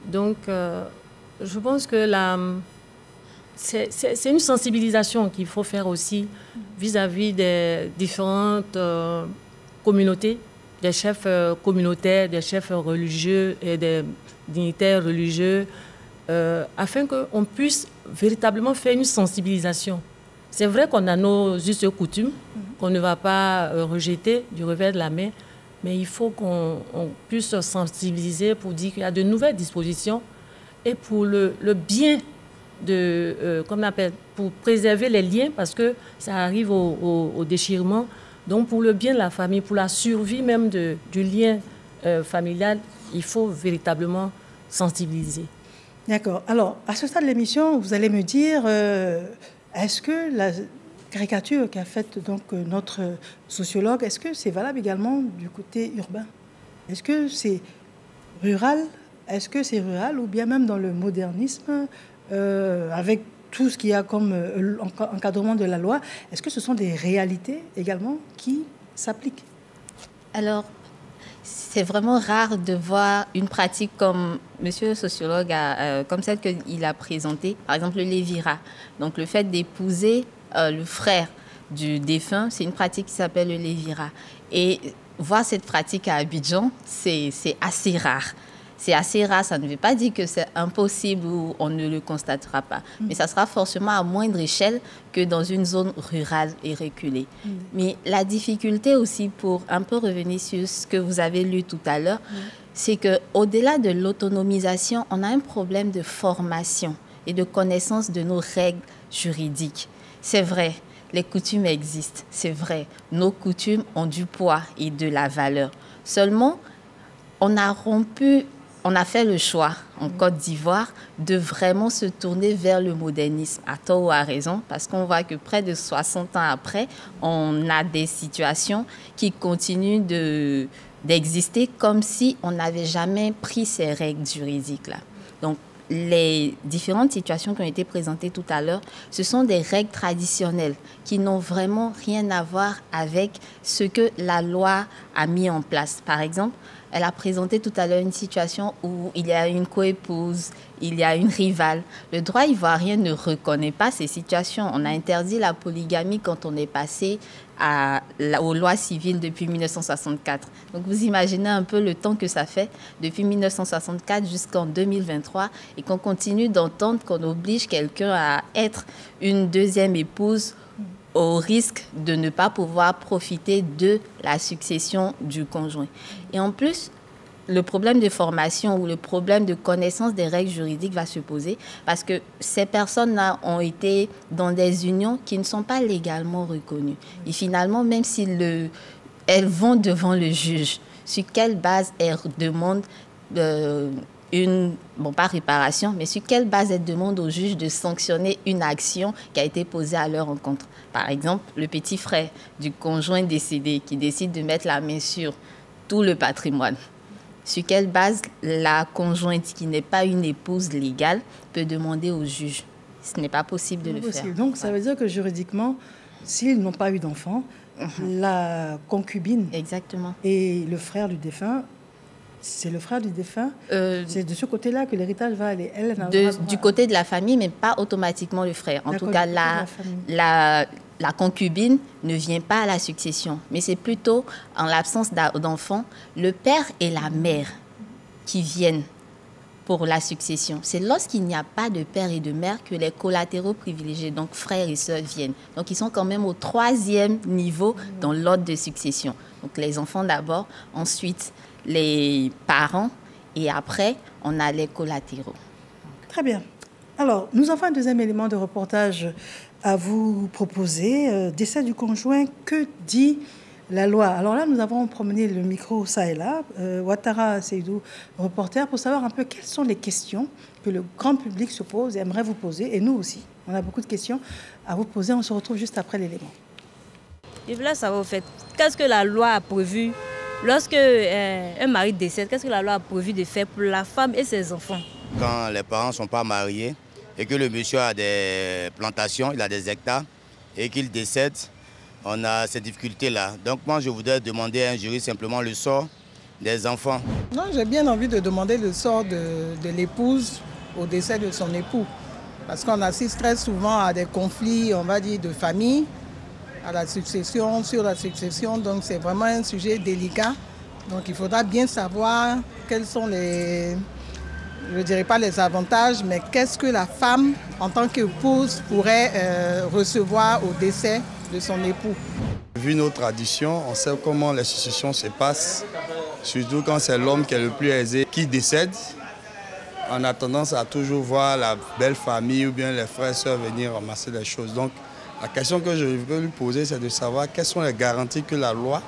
Speaker 4: Donc, je pense que c'est une sensibilisation qu'il faut faire aussi vis-à-vis des différentes communautés, des chefs communautaires, des chefs religieux et des dignitaires religieux, afin qu'on puisse véritablement faire une sensibilisation. C'est vrai qu'on a nos us et coutumes, qu'on ne va pas rejeter du revers de la main, mais il faut qu'on puisse sensibiliser pour dire qu'il y a de nouvelles dispositions et pour le bien comme on appelle, pour préserver les liens, parce que ça arrive au déchirement. Donc, pour le bien de la famille, pour la survie même du lien familial, il faut véritablement sensibiliser.
Speaker 1: D'accord. Alors, à ce stade de l'émission, vous allez me dire, est-ce que la caricature qu'a faite donc notre sociologue, est-ce que c'est valable également du côté urbain? Est-ce que c'est rural? Est-ce que c'est rural ou bien même dans le modernisme, avec tout ce qu'il y a comme encadrement de la loi, est-ce que ce sont des réalités également qui s'appliquent?
Speaker 3: Alors, c'est vraiment rare de voir une pratique comme monsieur le sociologue, comme celle qu'il a présentée, par exemple le lévira. Donc, le fait d'épouser le frère du défunt, c'est une pratique qui s'appelle le lévira. Et voir cette pratique à Abidjan, c'est assez rare. C'est assez rare, ça ne veut pas dire que c'est impossible ou on ne le constatera pas. Mais ça sera forcément à moindre échelle que dans une zone rurale et reculée. Mais la difficulté aussi, pour un peu revenir sur ce que vous avez lu tout à l'heure, c'est qu'au-delà de l'autonomisation, on a un problème de formation et de connaissance de nos règles juridiques. C'est vrai, les coutumes existent, c'est vrai. Nos coutumes ont du poids et de la valeur. Seulement, on a fait le choix en Côte d'Ivoire de vraiment se tourner vers le modernisme, à tort ou à raison, parce qu'on voit que près de 60 ans après, on a des situations qui continuent d'exister comme si on n'avait jamais pris ces règles juridiques-là. Donc, les différentes situations qui ont été présentées tout à l'heure, ce sont des règles traditionnelles qui n'ont vraiment rien à voir avec ce que la loi a mis en place. Par exemple, elle a présenté tout à l'heure une situation où il y a une coépouse, il y a une rivale. Le droit ivoirien ne reconnaît pas ces situations. On a interdit la polygamie quand on est passé aux lois civiles depuis 1964. Donc vous imaginez un peu le temps que ça fait depuis 1964 jusqu'en 2023 et qu'on continue d'entendre qu'on oblige quelqu'un à être une deuxième épouse au risque de ne pas pouvoir profiter de la succession du conjoint. Et en plus, le problème de formation ou le problème de connaissance des règles juridiques va se poser parce que ces personnes-là ont été dans des unions qui ne sont pas légalement reconnues. Et finalement, même si elles vont devant le juge, sur quelle base elles demandent pas réparation, mais sur quelle base elles demandent au juge de sanctionner une action qui a été posée à leur encontre. Par exemple, le petit frère du conjoint décédé qui décide de mettre la main sur tout le patrimoine. Sur quelle base la conjointe, qui n'est pas une épouse légale, peut demander au juge? Ce n'est pas possible de le faire.
Speaker 1: Donc, ça veut dire que juridiquement, s'ils n'ont pas eu d'enfant, la concubine
Speaker 3: exactement.
Speaker 1: Et le frère du défunt, c'est le frère du défunt, c'est de ce côté-là que l'héritage va aller.
Speaker 3: Du côté de la famille, mais pas automatiquement le frère. En tout cas, la concubine ne vient pas à la succession, mais c'est plutôt, en l'absence d'enfants, le père et la mère qui viennent pour la succession. C'est lorsqu'il n'y a pas de père et de mère que les collatéraux privilégiés, donc frères et sœurs, viennent. Donc, ils sont quand même au 3e niveau dans l'ordre de succession. Donc, les enfants d'abord, ensuite les parents, et après, on a les collatéraux.
Speaker 1: Très bien. Alors, nous avons un deuxième élément de reportage à vous proposer. Décès du conjoint, que dit la loi? Alors là, nous avons promené le micro ça et là. Ouattara Seydou, reporter, pour savoir un peu quelles sont les questions que le grand public se pose et aimerait vous poser. Et nous aussi, on a beaucoup de questions à vous poser. On se retrouve juste après l'élément.
Speaker 9: Je voulais savoir, au fait, qu'est-ce que la loi a prévu lorsque un mari décède? Qu'est-ce que la loi a prévu de faire pour la femme et ses enfants?
Speaker 10: Quand les parents ne sont pas mariés et que le monsieur a des plantations, il a des hectares, et qu'il décède, on a ces difficultés-là. Donc moi, je voudrais demander à un jury simplement le sort des enfants.
Speaker 11: Non, j'ai bien envie de demander le sort de l'épouse au décès de son époux. Parce qu'on assiste très souvent à des conflits, on va dire, de famille, à la succession, sur la succession. Donc c'est vraiment un sujet délicat. Donc il faudra bien savoir quels sont les, je ne dirais pas les avantages, mais qu'est-ce que la femme, en tant qu'épouse, pourrait recevoir au décès de son époux.
Speaker 12: Vu nos traditions, on sait comment les successions se passent, surtout quand c'est l'homme qui est le plus aisé qui décède. On a tendance à toujours voir la belle famille ou bien les frères et sœurs venir ramasser les choses. Donc la question que je veux lui poser, c'est de savoir quelles sont les garanties que la loi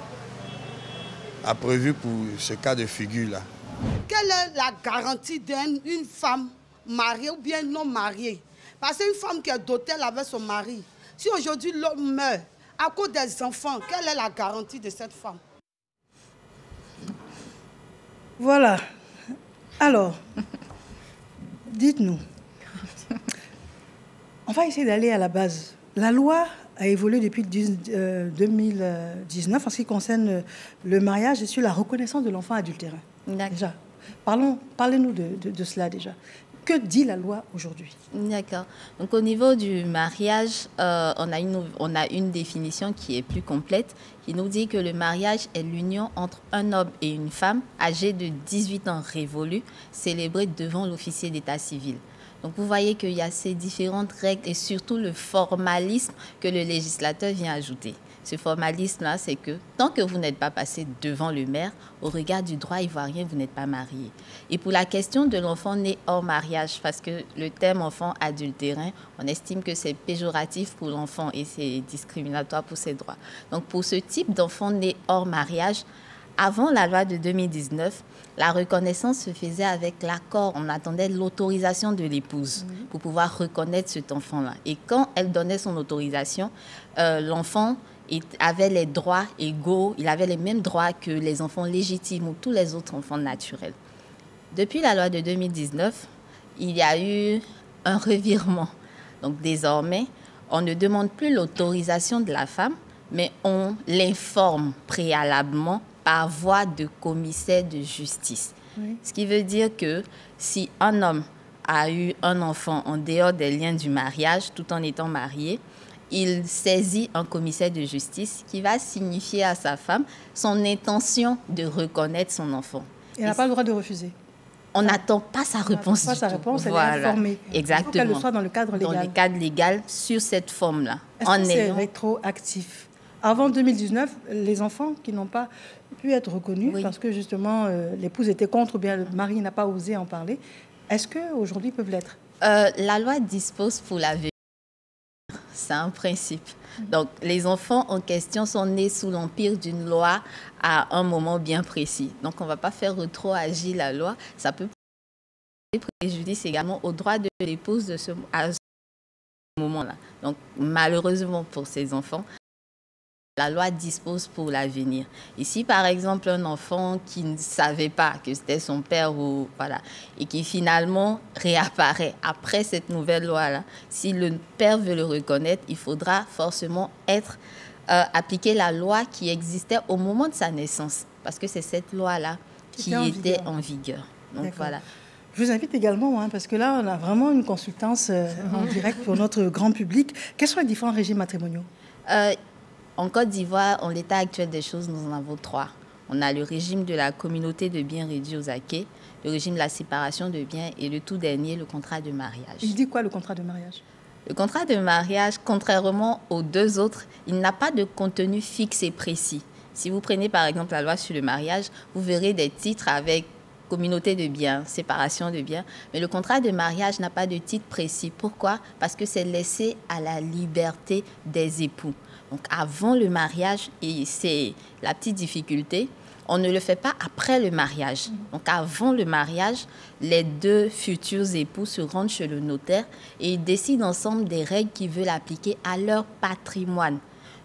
Speaker 12: a prévues pour ce cas de figure-là.
Speaker 2: Quelle est la garantie d'une femme mariée ou bien non mariée? Parce qu'une femme qui est dotée avec son mari, si aujourd'hui l'homme meurt à cause des enfants, quelle est la garantie de cette femme?
Speaker 1: Voilà. Alors, dites-nous. On va essayer d'aller à la base. La loi a évolué depuis 2019 en ce qui concerne le mariage et sur la reconnaissance de l'enfant adultérin. Déjà, parlez-nous de cela déjà. Que dit la loi aujourd'hui?
Speaker 3: D'accord. Donc au niveau du mariage, on a une définition qui est plus complète, qui nous dit que le mariage est l'union entre un homme et une femme âgée de 18 ans révolus, célébrée devant l'officier d'état civil. Donc vous voyez qu'il y a ces différentes règles et surtout le formalisme que le législateur vient ajouter. Ce formalisme-là, c'est que tant que vous n'êtes pas passé devant le maire, au regard du droit ivoirien, vous n'êtes pas marié. Et pour la question de l'enfant né hors mariage, parce que le terme enfant adultérin, on estime que c'est péjoratif pour l'enfant et c'est discriminatoire pour ses droits. Donc pour ce type d'enfant né hors mariage, avant la loi de 2019, la reconnaissance se faisait avec l'accord. On attendait l'autorisation de l'épouse pour pouvoir reconnaître cet enfant-là. Et quand elle donnait son autorisation, l'enfant avait les droits égaux, il avait les mêmes droits que les enfants légitimes ou tous les autres enfants naturels. Depuis la loi de 2019, il y a eu un revirement. Donc désormais, on ne demande plus l'autorisation de la femme, mais on l'informe préalablement par voie de commissaire de justice. Oui. Ce qui veut dire que si un homme a eu un enfant en dehors des liens du mariage, tout en étant marié, il saisit un commissaire de justice qui va signifier à sa femme son intention de reconnaître son enfant.
Speaker 1: Et elle n'a pas le droit de refuser.
Speaker 3: On n'attend pas sa réponse.
Speaker 1: Pas sa réponse, elle est informée.
Speaker 3: Exactement.
Speaker 1: Il faut qu'elle le soit dans le cadre légal.
Speaker 3: Dans le cadre légal, sur cette forme-là.
Speaker 1: Est-ce que c'est rétroactif? Avant 2019, les enfants qui n'ont pas pu être reconnus parce que justement l'épouse était contre ou bien le mari n'a pas osé en parler, est-ce qu'aujourd'hui ils peuvent l'être?
Speaker 3: La loi dispose pour la vie. C'est un principe. Donc, les enfants en question sont nés sous l'empire d'une loi à un moment bien précis. Donc, on ne va pas faire rétroagir la loi. Ça peut porter préjudice également au droit de l'épouse à ce moment-là. Donc, malheureusement pour ces enfants, la loi dispose pour l'avenir. Ici, par exemple, un enfant qui ne savait pas que c'était son père et qui finalement réapparaît après cette nouvelle loi-là, si le père veut le reconnaître, il faudra forcément appliquer la loi qui existait au moment de sa naissance, parce que c'est cette loi-là qui était en vigueur. Donc voilà.
Speaker 1: Je vous invite également, parce que là, on a vraiment une consultance en direct pour notre grand public. Quels sont les différents régimes matrimoniaux?
Speaker 3: En Côte d'Ivoire, en l'état actuel des choses, nous en avons 3. On a le régime de la communauté de biens réduits aux acquis, le régime de la séparation de biens et le tout dernier, le contrat de mariage.
Speaker 1: Il dit quoi, le contrat de mariage?
Speaker 3: Le contrat de mariage, contrairement aux 2 autres, il n'a pas de contenu fixe et précis. Si vous prenez par exemple la loi sur le mariage, vous verrez des titres avec communauté de biens, séparation de biens. Mais le contrat de mariage n'a pas de titre précis. Pourquoi? Parce que c'est laissé à la liberté des époux. Donc avant le mariage, et c'est la petite difficulté, on ne le fait pas après le mariage. Donc avant le mariage, les 2 futurs époux se rendent chez le notaire et ils décident ensemble des règles qu'ils veulent appliquer à leur patrimoine.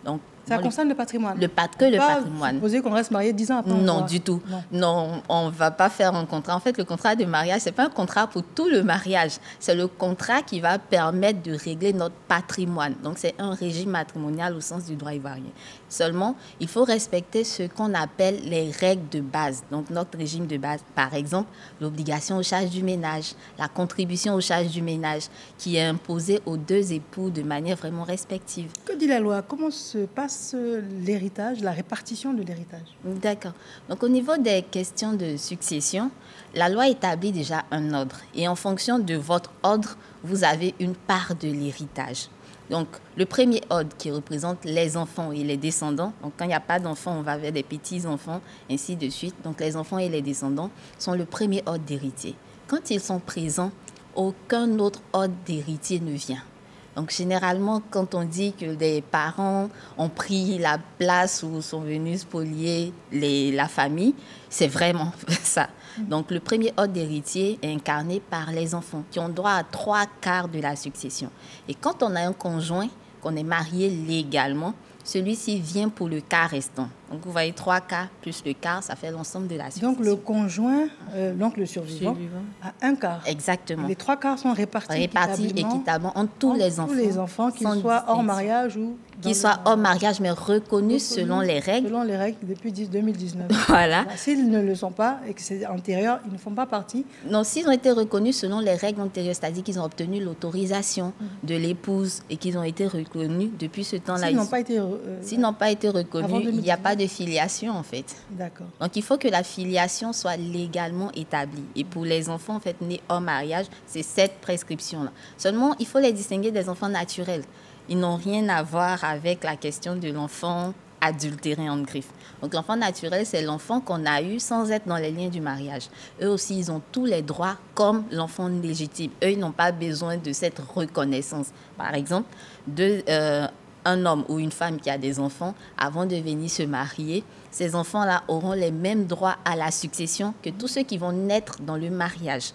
Speaker 3: Donc,
Speaker 1: ça concerne le patrimoine?
Speaker 3: Le patrimoine.
Speaker 1: Supposer qu'on reste marié 10 ans après?
Speaker 3: Non, du tout. Non, on ne va pas faire un contrat. En fait, le contrat de mariage, ce n'est pas un contrat pour tout le mariage. C'est le contrat qui va permettre de régler notre patrimoine. Donc, c'est un régime matrimonial au sens du droit ivoirien. Seulement, il faut respecter ce qu'on appelle les règles de base. Donc, notre régime de base, par exemple, l'obligation aux charges du ménage, la contribution aux charges du ménage, qui est imposée aux 2 époux de manière vraiment respective.
Speaker 1: Que dit la loi? Comment se passe l'héritage, la répartition de l'héritage?
Speaker 3: D'accord. Donc, au niveau des questions de succession, la loi établit déjà un ordre. Et en fonction de votre ordre, vous avez une part de l'héritage. Donc, le premier ordre qui représente les enfants et les descendants. Donc, quand il n'y a pas d'enfants, on va vers des petits-enfants, ainsi de suite. Donc, les enfants et les descendants sont le premier ordre d'héritier. Quand ils sont présents, aucun autre ordre d'héritier ne vient. Donc, généralement, quand on dit que les parents ont pris la place ou sont venus spolier la famille, c'est vraiment ça. Donc, le premier ordre d'héritier est incarné par les enfants qui ont droit à 3/4 de la succession. Et quand on a un conjoint, qu'on est marié légalement, celui-ci vient pour le quart restant. Donc, vous voyez, 3/4 plus le quart, ça fait l'ensemble de la succession.
Speaker 1: Donc, le conjoint, donc le survivant, a 1/4.
Speaker 3: Exactement.
Speaker 1: Les 3/4 sont répartis
Speaker 3: équitablement entre tous les enfants.
Speaker 1: Tous les enfants, qu'ils soient hors mariage ou...
Speaker 3: Qu'ils soient hors mariage, mais reconnus selon les règles.
Speaker 1: Selon les règles depuis 2019.
Speaker 3: Voilà.
Speaker 1: S'ils ne le sont pas et que c'est antérieur, ils ne font pas partie.
Speaker 3: Non, s'ils ont été reconnus selon les règles antérieures, c'est-à-dire qu'ils ont obtenu l'autorisation de l'épouse et qu'ils ont été reconnus depuis ce temps-là.
Speaker 1: S'ils n'ont pas été
Speaker 3: S'ils n'ont pas été reconnus, il n'y a pas de filiation, en fait.
Speaker 1: D'accord.
Speaker 3: Donc, il faut que la filiation soit légalement établie. Et pour les enfants, en fait, nés hors mariage, c'est cette prescription-là. Seulement, il faut les distinguer des enfants naturels. Ils n'ont rien à voir avec la question de l'enfant adultéré en griffe. Donc, l'enfant naturel, c'est l'enfant qu'on a eu sans être dans les liens du mariage. Eux aussi, ils ont tous les droits comme l'enfant légitime. Eux, ils n'ont pas besoin de cette reconnaissance. Par exemple, un homme ou une femme qui a des enfants, avant de venir se marier, ces enfants-là auront les mêmes droits à la succession que tous ceux qui vont naître dans le mariage.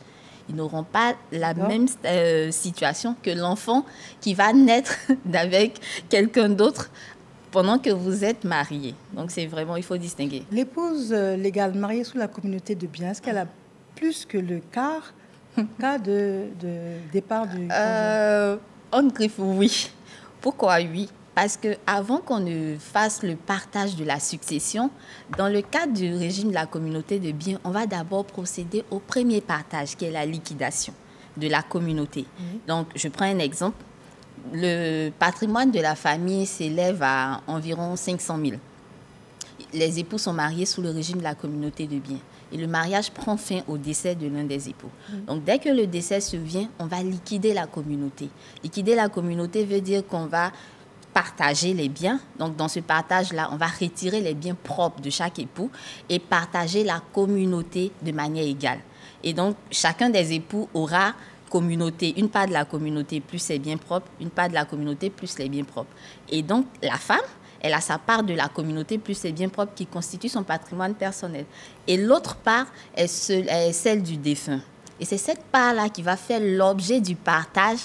Speaker 3: Ils n'auront pas la même situation que l'enfant qui va naître avec quelqu'un d'autre pendant que vous êtes mariés. Donc, c'est vraiment, il faut distinguer.
Speaker 1: L'épouse légale mariée sous la communauté de biens, est-ce qu'elle a plus que le quart de départ du conjoint?
Speaker 3: En griffe, oui. Pourquoi oui? Parce qu'avant qu'on ne fasse le partage de la succession, dans le cadre du régime de la communauté de biens, on va d'abord procéder au premier partage, qui est la liquidation de la communauté. Donc, je prends un exemple. Le patrimoine de la famille s'élève à environ 500 000. Les époux sont mariés sous le régime de la communauté de biens. Et le mariage prend fin au décès de l'un des époux. Donc, dès que le décès survient, on va liquider la communauté. Liquider la communauté veut dire qu'on va partager les biens. Donc, dans ce partage-là, on va retirer les biens propres de chaque époux et partager la communauté de manière égale. Et donc, chacun des époux aura communauté, une part de la communauté plus ses biens propres, une part de la communauté plus les biens propres. Et donc, la femme, elle a sa part de la communauté plus ses biens propres qui constitue son patrimoine personnel. Et l'autre part est celle du défunt. Et c'est cette part-là qui va faire l'objet du partage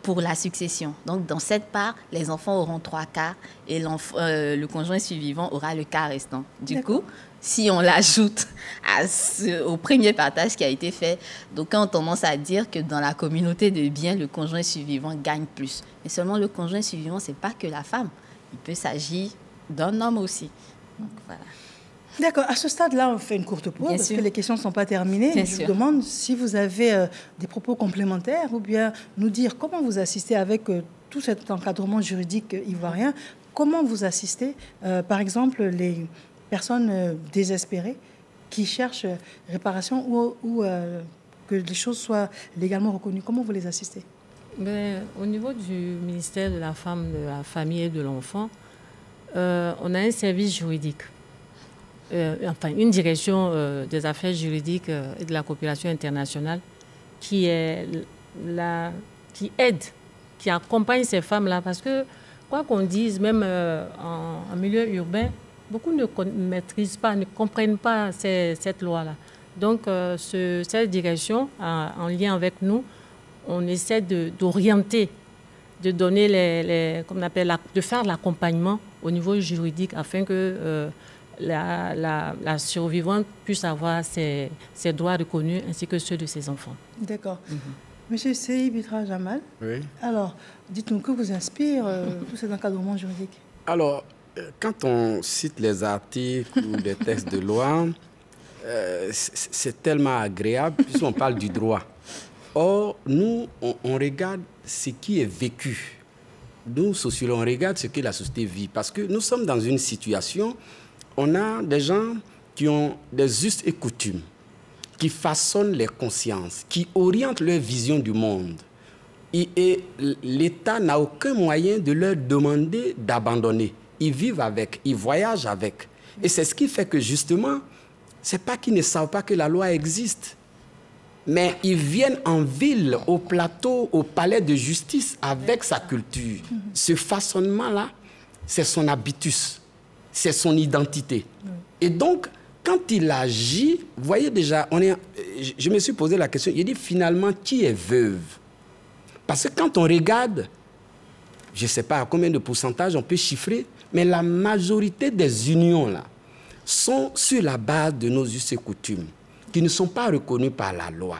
Speaker 3: pour la succession. Donc, dans cette part, les enfants auront 3/4 et le conjoint survivant aura le quart restant. Du coup, si on l'ajoute au premier partage qui a été fait, d'aucuns ont tendance à dire que dans la communauté de biens, le conjoint survivant gagne plus. Mais seulement le conjoint survivant, ce n'est pas que la femme. Il peut s'agir d'un homme aussi. Donc, voilà.
Speaker 1: D'accord. À ce stade-là, on fait une courte pause parce que les questions ne sont pas terminées. Je vous demande si vous avez des propos complémentaires ou bien nous dire comment vous assistez avec tout cet encadrement juridique ivoirien. Comment vous assistez, par exemple, les personnes désespérées qui cherchent réparation ou que les choses soient légalement reconnues. Comment vous les assistez?
Speaker 4: Au niveau du ministère de la Femme, de la Famille et de l'Enfant, on a un service juridique. Une direction des affaires juridiques et de la coopération internationale qui aide, qui accompagne ces femmes-là. Parce que, quoi qu'on dise, même en milieu urbain, beaucoup ne maîtrisent pas, ne comprennent pas cette loi-là. Donc, cette direction, en lien avec nous, on essaie d'orienter, de donner comme on appelle, de faire l'accompagnement au niveau juridique afin que la survivante puisse avoir ses droits reconnus ainsi que ceux de ses enfants.
Speaker 1: D'accord. Monsieur Seyi Bitra Jamal, oui. Alors, dites-nous, que vous inspire tout cet encadrement juridique?
Speaker 7: Alors, quand on cite les articles ou des textes de loi, c'est tellement agréable puisqu'on parle du droit. Or, nous, on regarde ce qui est vécu. Nous, sociologues, on regarde ce que la société vit. Parce que nous sommes dans une situation, on a des gens qui ont des us et coutumes, qui façonnent les consciences, qui orientent leur vision du monde. Et l'État n'a aucun moyen de leur demander d'abandonner. Ils vivent avec, ils voyagent avec. Et c'est ce qui fait que, justement, ce n'est pas qu'ils ne savent pas que la loi existe. Mais ils viennent en ville, au plateau, au palais de justice avec sa culture. Ce façonnement-là, c'est son habitus, c'est son identité. Et donc, quand il agit, vous voyez déjà, je me suis posé la question, il dit finalement, qui est veuve? Parce que quand on regarde, je ne sais pas à combien de pourcentage on peut chiffrer, mais la majorité des unions là, sont sur la base de nos us et coutumes, qui ne sont pas reconnus par la loi.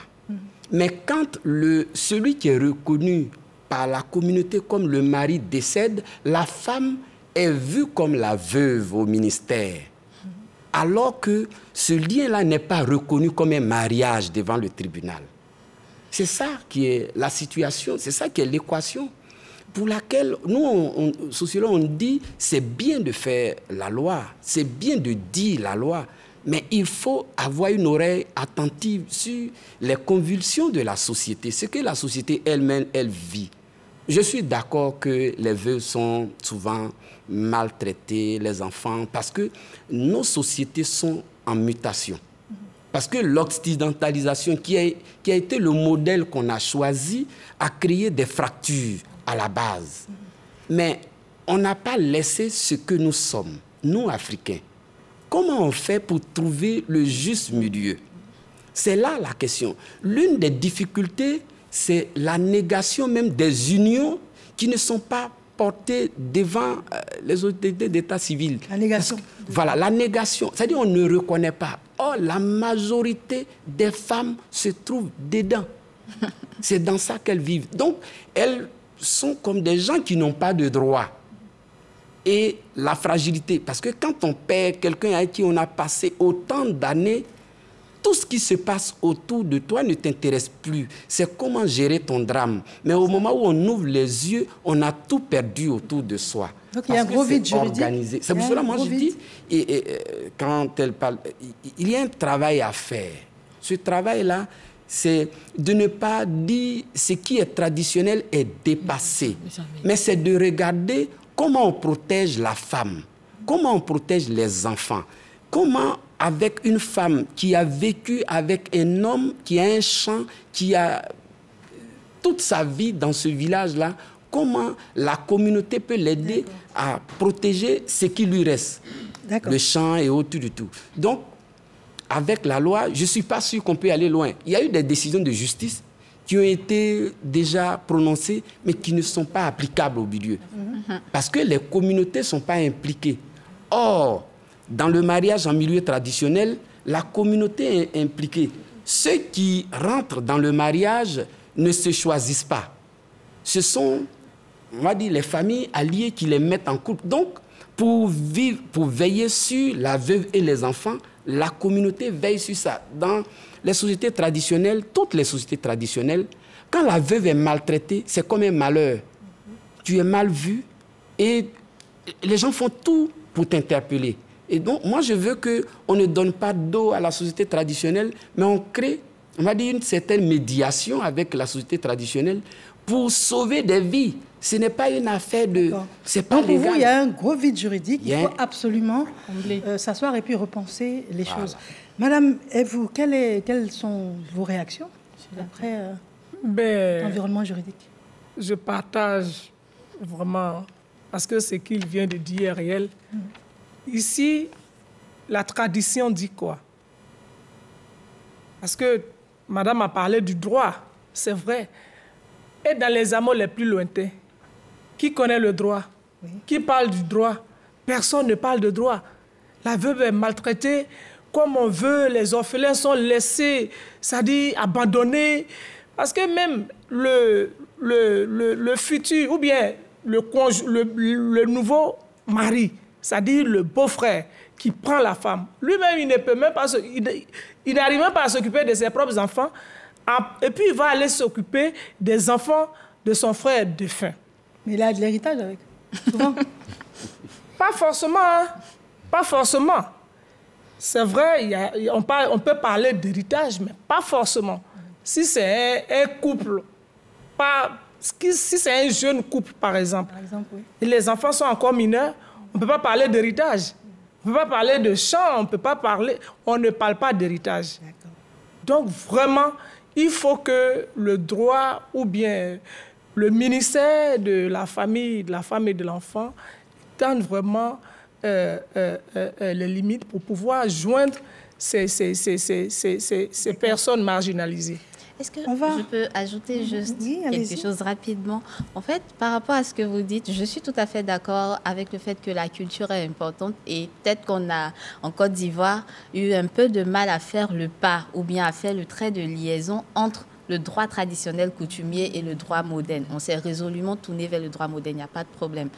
Speaker 7: Mais quand celui qui est reconnu par la communauté comme le mari décède, la femme est vue comme la veuve au ministère. Alors que ce lien-là n'est pas reconnu comme un mariage devant le tribunal. C'est ça qui est la situation, c'est ça qui est l'équation. pour laquelle nous, sociologues, on dit c'est bien de faire la loi, c'est bien de dire la loi, mais il faut avoir une oreille attentive sur les convulsions de la société, ce que la société elle-même, elle vit. Je suis d'accord que les veuves sont souvent maltraités, les enfants, parce que nos sociétés sont en mutation. Parce que l'occidentalisation, qui a été le modèle qu'on a choisi, a créé des fractures à la base. Mais on n'a pas laissé ce que nous sommes, nous, Africains. Comment on fait pour trouver le juste milieu? C'est là la question. L'une des difficultés, c'est la négation même des unions qui ne sont pas portées devant les autorités d'état civil.
Speaker 1: La négation.
Speaker 7: Voilà, la négation. C'est-à-dire qu'on ne reconnaît pas. Or, la majorité des femmes se trouvent dedans. C'est dans ça qu'elles vivent. Donc, elles sont comme des gens qui n'ont pas de droit. Et la fragilité, parce que quand on perd quelqu'un avec qui on a passé autant d'années, tout ce qui se passe autour de toi ne t'intéresse plus. C'est comment gérer ton drame. Mais au moment où on ouvre les yeux, on a tout perdu autour de soi.
Speaker 1: Donc il y a un gros vide juridique.
Speaker 7: C'est pour cela que moi je dis, quand elle parle, il y a un travail à faire. Ce travail-là, c'est de ne pas dire ce qui est traditionnel est dépassé. Mais c'est de regarder comment on protège la femme, comment on protège les enfants, comment avec une femme qui a vécu avec un homme qui a un champ, qui a toute sa vie dans ce village-là, comment la communauté peut l'aider à protéger ce qui lui reste, le champ et autour du tout. Donc, avec la loi, je ne suis pas sûr qu'on peut aller loin. Il y a eu des décisions de justice qui ont été déjà prononcées, mais qui ne sont pas applicables au milieu. Parce que les communautés ne sont pas impliquées. Or, dans le mariage en milieu traditionnel, la communauté est impliquée. Ceux qui rentrent dans le mariage ne se choisissent pas. Ce sont, on va dire, les familles alliées qui les mettent en couple. Donc, pour veiller sur la veuve et les enfants, la communauté veille sur ça. Dans les sociétés traditionnelles, toutes les sociétés traditionnelles, quand la veuve est maltraitée, c'est comme un malheur. Tu es mal vu et les gens font tout pour t'interpeller. Et donc, moi, je veux qu'on ne donne pas d'eau à la société traditionnelle, mais on crée, on va dire, une certaine médiation avec la société traditionnelle pour sauver des vies. Ce n'est pas une affaire de... C'est pas légal.
Speaker 1: Pour vous, il y a un gros vide juridique. Il faut absolument s'asseoir et puis repenser les choses. Madame, et vous, quelles sont vos réactions après l'environnement juridique?
Speaker 8: Je partage vraiment, parce que ce qu'il vient de dire est réel. Ici, la tradition dit quoi? Parce que madame a parlé du droit, c'est vrai. Et dans les amours les plus lointains, qui connaît le droit? Qui parle du droit? Personne ne parle de droit. La veuve est maltraitée comme on veut, les orphelins sont laissés, c'est-à-dire abandonnés. Parce que même le futur, ou bien le nouveau mari, c'est-à-dire le beau-frère qui prend la femme, lui-même, il ne peut même pas, il n'arrive même pas à s'occuper de ses propres enfants, et puis il va aller s'occuper des enfants de son frère défunt.
Speaker 1: Mais il a de l'héritage avec, souvent.
Speaker 8: Pas forcément, hein? Pas forcément. C'est vrai, on peut parler d'héritage, mais pas forcément. Si c'est un couple, si c'est un jeune couple, par exemple,
Speaker 1: oui.
Speaker 8: Et les enfants sont encore mineurs, on ne peut pas parler d'héritage. On ne peut pas parler de champ, on ne parle pas d'héritage. Donc vraiment, il faut que le droit ou bien le ministère de la famille et de l'enfant tente vraiment les limites pour pouvoir joindre ces personnes marginalisées.
Speaker 3: Est-ce que je peux ajouter juste quelque chose rapidement? En fait, par rapport à ce que vous dites, je suis tout à fait d'accord avec le fait que la culture est importante et peut-être qu'on a, en Côte d'Ivoire, eu un peu de mal à faire le pas ou bien à faire le trait de liaison entre le droit traditionnel coutumier et le droit moderne. On s'est résolument tourné vers le droit moderne, il n'y a pas de problème.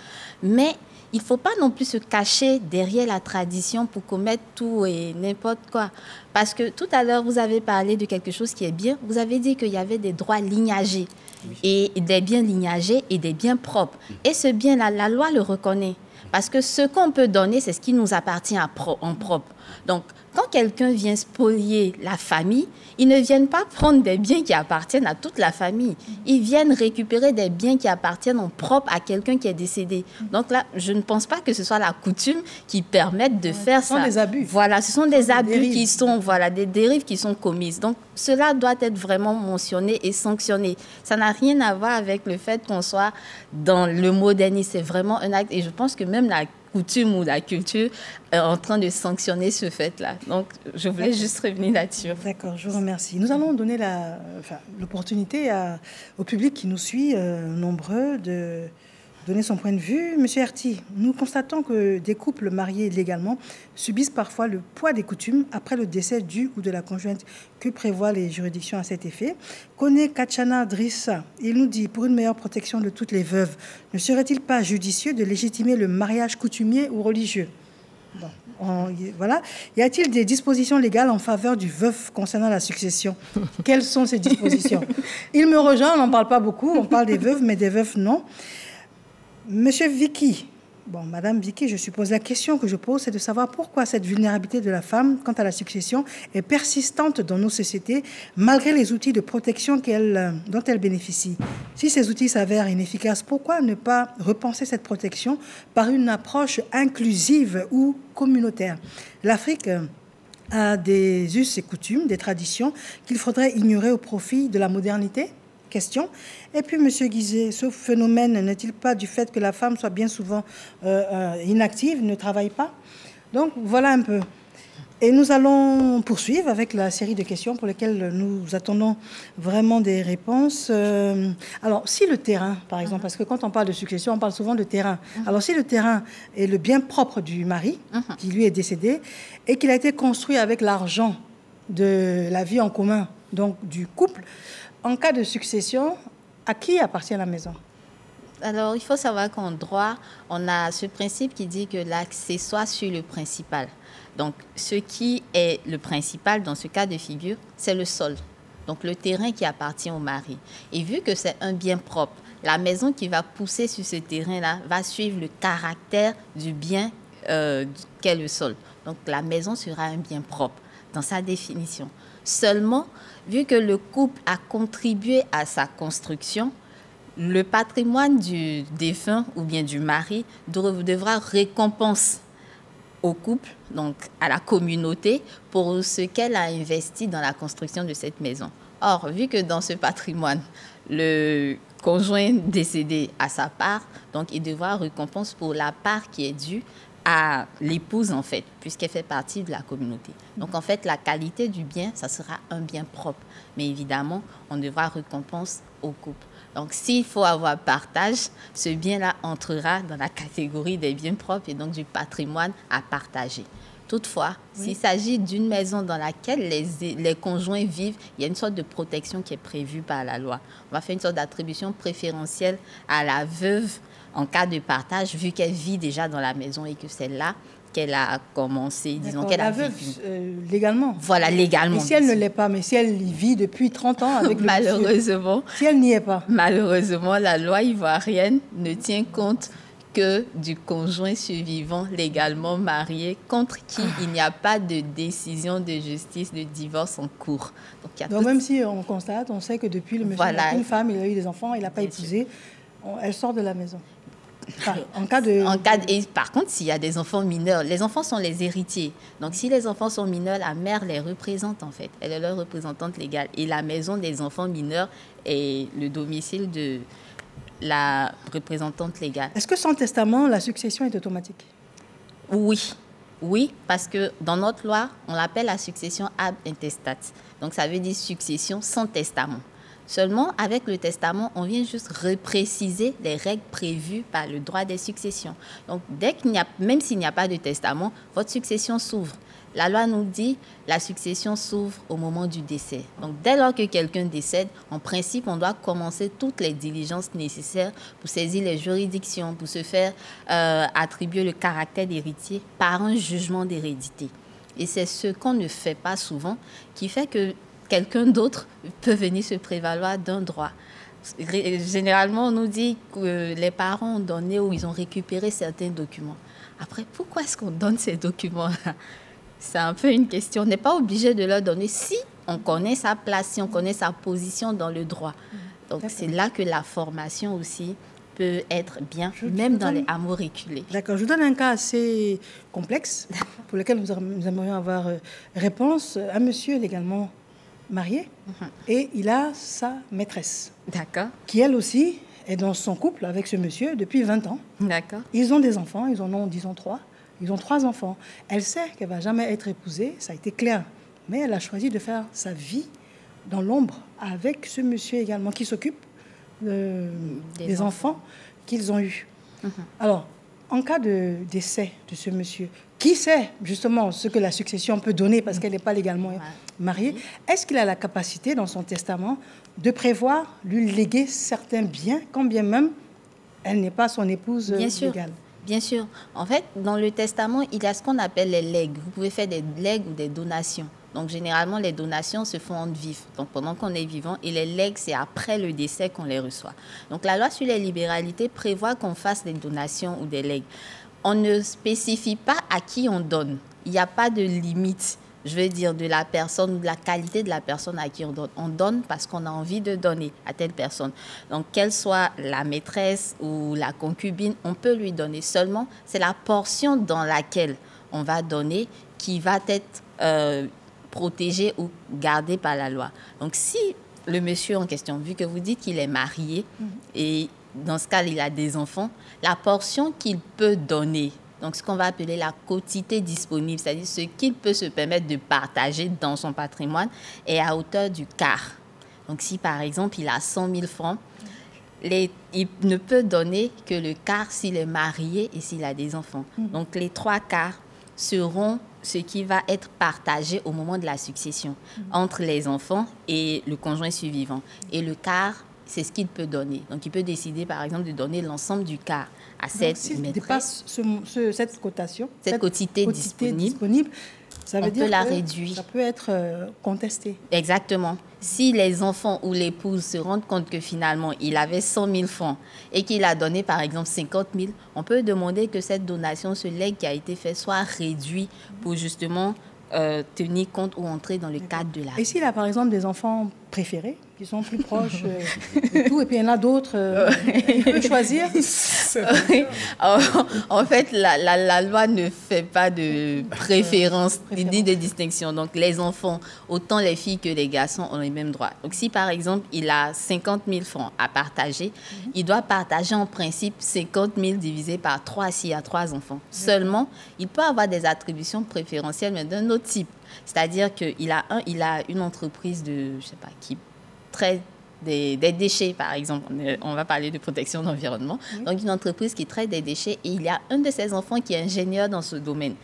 Speaker 3: Mais il ne faut pas non plus se cacher derrière la tradition pour commettre tout et n'importe quoi. Parce que tout à l'heure, vous avez parlé de quelque chose qui est bien. Vous avez dit qu'il y avait des droits lignagés, et des biens lignagés et des biens propres. Et ce bien-là, la loi le reconnaît. Parce que ce qu'on peut donner, c'est ce qui nous appartient en propre. Donc, quand quelqu'un vient spolier la famille, ils ne viennent pas prendre des biens qui appartiennent à toute la famille. Ils viennent récupérer des biens qui appartiennent en propre à quelqu'un qui est décédé. Donc là, je ne pense pas que ce soit la coutume qui permette de faire ça.
Speaker 1: Ce sont des abus.
Speaker 3: Voilà, ce sont des abus
Speaker 1: dérives.
Speaker 3: qui sont, voilà, des dérives qui sont commises. Donc, cela doit être vraiment mentionné et sanctionné. Ça n'a rien à voir avec le fait qu'on soit dans le modernisme. C'est vraiment un acte. Et je pense que même la coutume ou la culture est en train de sanctionner ce fait-là. Donc, je voulais juste revenir là-dessus.
Speaker 1: D'accord, je vous remercie. Nous allons donner l'opportunité au public qui nous suit, nombreux, de donner son point de vue. Monsieur Herty, nous constatons que des couples mariés légalement subissent parfois le poids des coutumes après le décès du ou de la conjointe. Que prévoient les juridictions à cet effet? Kone Kachana Drissa, il nous dit, pour une meilleure protection de toutes les veuves, ne serait-il pas judicieux de légitimer le mariage coutumier ou religieux? Bon, voilà. Y a-t-il des dispositions légales en faveur du veuf concernant la succession? Quelles sont ces dispositions? Il me rejoint, on n'en parle pas beaucoup, on parle des veuves, mais des veufs, non. Monsieur Vicky, Madame Vicky, je suppose, la question que je pose, c'est de savoir pourquoi cette vulnérabilité de la femme quant à la succession est persistante dans nos sociétés, malgré les outils de protection dont elle bénéficie. Si ces outils s'avèrent inefficaces, pourquoi ne pas repenser cette protection par une approche inclusive ou communautaire? L'Afrique a des us et coutumes, des traditions qu'il faudrait ignorer au profit de la modernité? Question. Et puis, Monsieur Guizet, ce phénomène n'est-il pas du fait que la femme soit bien souvent inactive, ne travaille pas? Donc, voilà un peu. Et nous allons poursuivre avec la série de questions pour lesquelles nous attendons vraiment des réponses. Alors, si le terrain, par exemple, parce que quand on parle de succession, on parle souvent de terrain. Alors, si le terrain est le bien propre du mari, qui lui est décédé, et qu'il a été construit avec l'argent de la vie en commun, donc du couple, en cas de succession, à qui appartient la maison?
Speaker 3: Alors, il faut savoir qu'en droit, on a ce principe qui dit que l'accessoire sur le principal. Donc, ce qui est le principal dans ce cas de figure, c'est le sol. Donc, le terrain qui appartient au mari. Et vu que c'est un bien propre, la maison qui va pousser sur ce terrain-là va suivre le caractère du bien qu'est le sol. Donc, la maison sera un bien propre dans sa définition. Seulement, vu que le couple a contribué à sa construction, le patrimoine du défunt ou bien du mari devra récompenser au couple, donc à la communauté, pour ce qu'elle a investi dans la construction de cette maison. Or, vu que dans ce patrimoine, le conjoint décédé a sa part, donc il devra récompenser pour la part qui est due à l'épouse, en fait, puisqu'elle fait partie de la communauté. Donc, en fait, la qualité du bien, ça sera un bien propre. Mais évidemment, on devra récompenser au couple. Donc, s'il faut avoir partage, ce bien-là entrera dans la catégorie des biens propres et donc du patrimoine à partager. Toutefois, s'il s'agit d'une maison dans laquelle les conjoints vivent, il y a une sorte de protection qui est prévue par la loi. On va faire une sorte d'attribution préférentielle à la veuve en cas de partage, vu qu'elle vit déjà dans la maison et que c'est là qu'elle a commencé, disons qu'elle a vécu.
Speaker 1: Légalement.
Speaker 3: Voilà, légalement.
Speaker 1: Et si elle ne l'est pas, mais si elle y vit depuis 30 ans avec le
Speaker 3: malheureusement,
Speaker 1: si elle n'y est pas.
Speaker 3: Malheureusement, la loi ivoirienne ne tient compte que du conjoint survivant légalement marié contre qui il n'y a pas de décision de justice de divorce en cours.
Speaker 1: Donc même si on constate, on sait que depuis le monsieur,
Speaker 3: voilà,
Speaker 1: une femme, il a eu des enfants, il n'a pas épousé, elle sort de la maison. Enfin,
Speaker 3: et par contre, s'il y a des enfants mineurs, les enfants sont les héritiers. Donc, si les enfants sont mineurs, la mère les représente, en fait. Elle est leur représentante légale. Et la maison des enfants mineurs est le domicile de la représentante légale.
Speaker 1: Est-ce que sans testament, la succession est automatique?
Speaker 3: Oui. Oui, parce que dans notre loi, on l'appelle la succession ab intestate. Donc, ça veut dire succession sans testament. Seulement, avec le testament, on vient juste repréciser les règles prévues par le droit des successions. Donc, même s'il n'y a pas de testament, votre succession s'ouvre. La loi nous dit que la succession s'ouvre au moment du décès. Donc, dès lors que quelqu'un décède, en principe, on doit commencer toutes les diligences nécessaires pour saisir les juridictions, pour se faire attribuer le caractère d'héritier par un jugement d'hérédité. Et c'est ce qu'on ne fait pas souvent, qui fait que quelqu'un d'autre peut venir se prévaloir d'un droit. Généralement, on nous dit que les parents ont donné ou ils ont récupéré certains documents. Après, pourquoi est-ce qu'on donne ces documents-là? C'est un peu une question. On n'est pas obligé de leur donner si on connaît sa place, si on connaît sa position dans le droit. Donc, c'est là que la formation aussi peut être bien, même dans les hameaux reculés.
Speaker 1: D'accord. Je vous donne un cas assez complexe pour lequel nous aimerions avoir réponse. Un monsieur légalement marié et il a sa maîtresse.
Speaker 3: D'accord.
Speaker 1: Qui, elle aussi, est dans son couple avec ce monsieur depuis 20 ans.
Speaker 3: D'accord.
Speaker 1: Ils ont des enfants, ils en ont, disons, 3. Ils ont 3 enfants. Elle sait qu'elle ne va jamais être épousée, ça a été clair. Mais elle a choisi de faire sa vie dans l'ombre avec ce monsieur également qui s'occupe des enfants qu'ils ont eus. Alors, en cas de décès de ce monsieur, qui sait justement ce que la succession peut donner parce qu'elle n'est pas légalement mariée, est-ce qu'il a la capacité dans son testament de prévoir, lui léguer certains biens, quand bien même elle n'est pas son épouse légale?
Speaker 3: Bien sûr. En fait, dans le testament, il y a ce qu'on appelle les legs. Vous pouvez faire des legs ou des donations. Donc, généralement, les donations se font en vif, donc pendant qu'on est vivant. Et les legs, c'est après le décès qu'on les reçoit. Donc, la loi sur les libéralités prévoit qu'on fasse des donations ou des legs. On ne spécifie pas à qui on donne. Il n'y a pas de limite, je veux dire, de la personne ou de la qualité de la personne à qui on donne. On donne parce qu'on a envie de donner à telle personne. Donc, qu'elle soit la maîtresse ou la concubine, on peut lui donner. Seulement, c'est la portion dans laquelle on va donner qui va être protégée ou gardée par la loi. Donc, si le monsieur en question, vu que vous dites qu'il est marié et dans ce cas, il a des enfants, la portion qu'il peut donner, donc ce qu'on va appeler la quotité disponible, c'est-à-dire ce qu'il peut se permettre de partager dans son patrimoine, est à hauteur du quart. Donc si par exemple il a 100 000 francs, il ne peut donner que le quart s'il est marié et s'il a des enfants. Donc les 3 quarts seront ce qui va être partagé au moment de la succession entre les enfants et le conjoint survivant. Et le quart, c'est ce qu'il peut donner. Donc, il peut décider, par exemple, de donner l'ensemble du quart à cette maîtresse.
Speaker 1: S'il dépasse cette cotation,
Speaker 3: cette quotité disponible,
Speaker 1: ça veut dire
Speaker 3: peut la réduire.
Speaker 1: Ça peut être contesté.
Speaker 3: Exactement. Si les enfants ou l'épouse se rendent compte que finalement, il avait 100 000 francs et qu'il a donné, par exemple, 50 000, on peut demander que cette donation, ce legs qui a été fait, soit réduit pour justement tenir compte ou entrer dans le cadre de la...
Speaker 1: Et s'il a, par exemple, des enfants préférés qui sont plus proches et tout, et puis il y en a d'autres, il peut choisir.
Speaker 3: En fait, la loi ne fait pas de préférence ni de distinction. Donc, les enfants, autant les filles que les garçons, ont les mêmes droits. Donc, si par exemple, il a 50 000 francs à partager, il doit partager en principe 50 000 divisé par 3 s'il y a 3 enfants. Seulement, il peut avoir des attributions préférentielles, mais d'un autre type. C'est-à-dire qu'il a une entreprise de, je sais pas, qui traite des déchets, par exemple. On va parler de protection de l'environnement. Donc, une entreprise qui traite des déchets et il y a un de ses enfants qui est ingénieur dans ce domaine.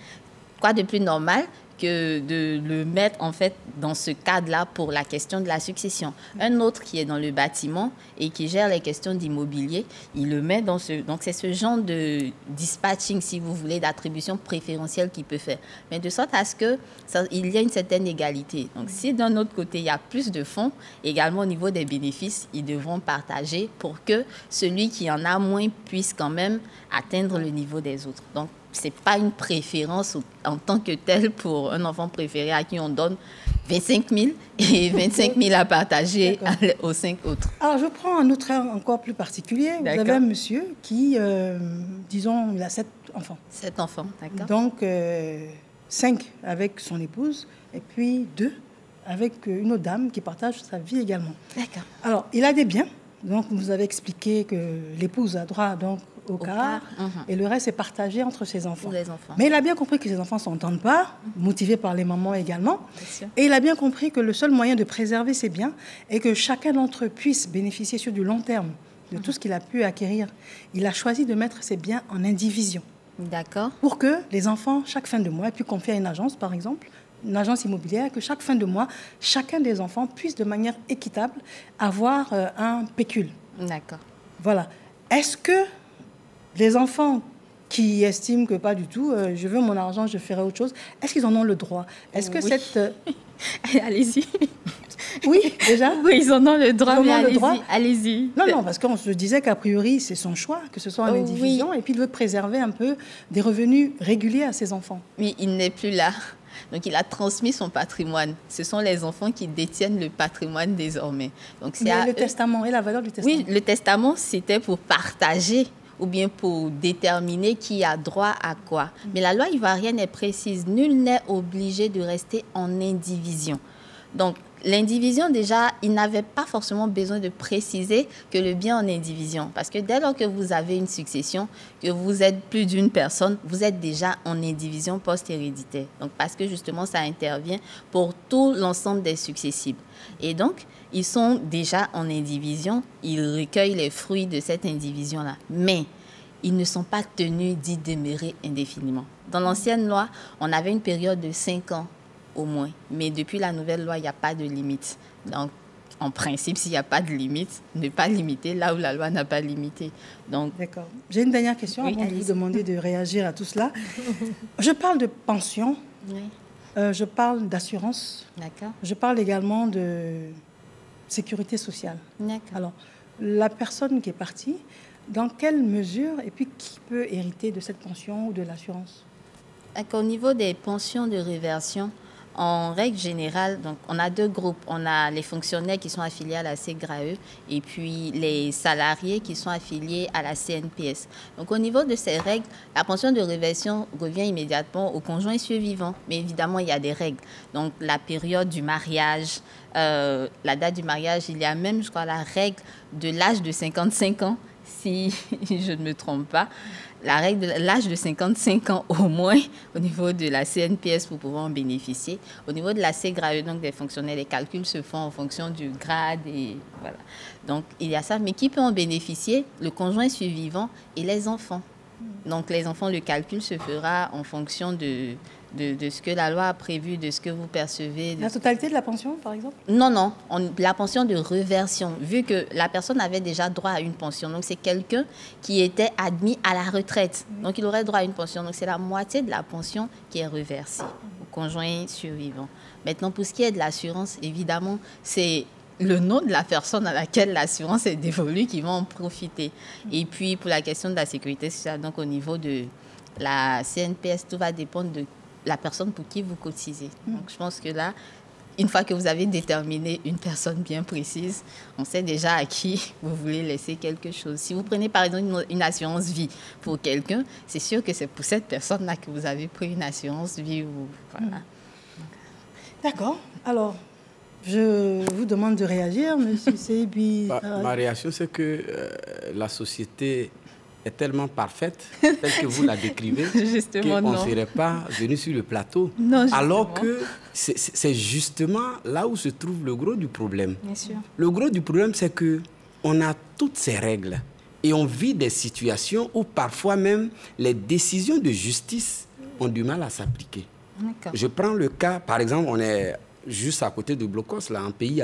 Speaker 3: Quoi de plus normal que de le mettre en fait dans ce cadre-là pour la question de la succession. Un autre qui est dans le bâtiment et qui gère les questions d'immobilier, il le met dans ce... Donc, c'est ce genre de dispatching, si vous voulez, d'attribution préférentielle qu'il peut faire. Mais de sorte à ce qu'il y ait une certaine égalité. Donc, si d'un autre côté, il y a plus de fonds, également au niveau des bénéfices, ils devront partager pour que celui qui en a moins puisse quand même atteindre le niveau des autres. Donc, ce n'est pas une préférence en tant que telle pour un enfant préféré à qui on donne 25 000 et 25 000 à partager aux 5 autres.
Speaker 1: Alors, je prends un autre cas encore plus particulier. Vous avez un monsieur qui, disons, il a 7 enfants.
Speaker 3: 7 enfants, d'accord.
Speaker 1: Donc, 5 avec son épouse et puis 2 avec une autre dame qui partage sa vie également.
Speaker 3: D'accord.
Speaker 1: Alors, il a des biens. Donc, vous avez expliqué que l'épouse a droit donc, au quart, et le reste est partagé entre ses enfants.
Speaker 3: Les enfants.
Speaker 1: Mais il a bien compris que ses enfants ne s'entendent pas, motivés par les mamans également. Et il a bien compris que le seul moyen de préserver ses biens est que chacun d'entre eux puisse bénéficier sur du long terme de tout ce qu'il a pu acquérir. Il a choisi de mettre ses biens en indivision.
Speaker 3: D'accord.
Speaker 1: Pour que les enfants, chaque fin de mois, aient pu confier à une agence, par exemple, une agence immobilière, que chaque fin de mois, chacun des enfants puisse de manière équitable avoir un pécule.
Speaker 3: D'accord.
Speaker 1: Voilà. Est-ce que les enfants qui estiment que pas du tout, je veux mon argent, je ferai autre chose, est-ce qu'ils en ont le droit? Est-ce que cette...
Speaker 3: Allez-y.
Speaker 1: Oui, déjà?
Speaker 3: Oui, ils en ont le droit, mais allez-y.
Speaker 1: Non, parce qu'on se disait qu'a priori, c'est son choix, que ce soit en indivision, et puis il veut préserver un peu des revenus réguliers à ses enfants.
Speaker 3: Oui, il n'est plus là. Donc, il a transmis son patrimoine. Ce sont les enfants qui détiennent le patrimoine désormais. Donc,
Speaker 1: mais le testament et la valeur du testament?
Speaker 3: Oui, le testament, c'était pour partager ou bien pour déterminer qui a droit à quoi. Mais la loi ivoirienne est précise. Nul n'est obligé de rester en indivision. Donc, l'indivision, déjà, il n'avait pas forcément besoin de préciser que le bien en indivision. Parce que dès lors que vous avez une succession, que vous êtes plus d'une personne, vous êtes déjà en indivision post-héréditaire. Donc, parce que justement, ça intervient pour tout l'ensemble des successibles. Et donc, ils sont déjà en indivision, ils recueillent les fruits de cette indivision-là. Mais ils ne sont pas tenus d'y demeurer indéfiniment. Dans l'ancienne loi, on avait une période de 5 ans au moins. Mais depuis la nouvelle loi, il n'y a pas de limite. Donc, en principe, s'il n'y a pas de limite, ne pas limiter là où la loi n'a pas limité. Donc,
Speaker 1: d'accord. J'ai une dernière question avant de vous demander de réagir à tout cela. Je parle de pension. Je parle d'assurance.
Speaker 3: D'accord.
Speaker 1: Je parle également de sécurité sociale.
Speaker 3: D'accord.
Speaker 1: Alors, la personne qui est partie, dans quelle mesure et puis qui peut hériter de cette pension ou de l'assurance?
Speaker 3: Au niveau des pensions de réversion, en règle générale, donc, on a 2 groupes. On a les fonctionnaires qui sont affiliés à la CGRAE et puis les salariés qui sont affiliés à la CNPS. Donc, au niveau de ces règles, la pension de réversion revient immédiatement au conjoint survivant. Mais évidemment, il y a des règles. Donc, la période du mariage, la date du mariage, il y a même, je crois, la règle de l'âge de 55 ans, si je ne me trompe pas. La règle de l'âge de 55 ans au moins au niveau de la CNPS pour pouvoir en bénéficier. Au niveau de la CGRAE, donc des fonctionnaires, les calculs se font en fonction du grade et voilà. Donc, il y a ça. Mais qui peut en bénéficier? Le conjoint survivant et les enfants. Donc, les enfants, le calcul se fera en fonction de ce que la loi a prévu, de ce que vous percevez.
Speaker 1: La totalité de la pension, par exemple?
Speaker 3: Non. La pension de réversion, vu que la personne avait déjà droit à une pension. Donc, c'est quelqu'un qui était admis à la retraite. Donc, il aurait droit à une pension. Donc, c'est la moitié de la pension qui est reversée au conjoint survivant. Maintenant, pour ce qui est de l'assurance, évidemment, c'est le nom de la personne à laquelle l'assurance est dévolue qui va en profiter. Et puis, pour la question de la sécurité sociale, donc au niveau de la CNPS, tout va dépendre de la personne pour qui vous cotisez. Donc, je pense que là, une fois que vous avez déterminé une personne bien précise, on sait déjà à qui vous voulez laisser quelque chose. Si vous prenez par exemple une assurance vie pour quelqu'un, c'est sûr que c'est pour cette personne-là que vous avez pris une assurance vie. Voilà.
Speaker 1: D'accord. Alors, je vous demande de réagir, monsieur Sebi.
Speaker 7: Ma réaction, c'est que la société est tellement parfaite, telle que vous la décrivez, qu'on ne serait pas venu sur le plateau.
Speaker 3: Non,
Speaker 7: alors que c'est justement là où se trouve le gros du problème.
Speaker 3: Bien sûr.
Speaker 7: Le gros du problème, c'est qu'on a toutes ces règles et on vit des situations où parfois même les décisions de justice ont du mal à s'appliquer. Je prends le cas, par exemple, on est juste à côté de Blocos, là, un pays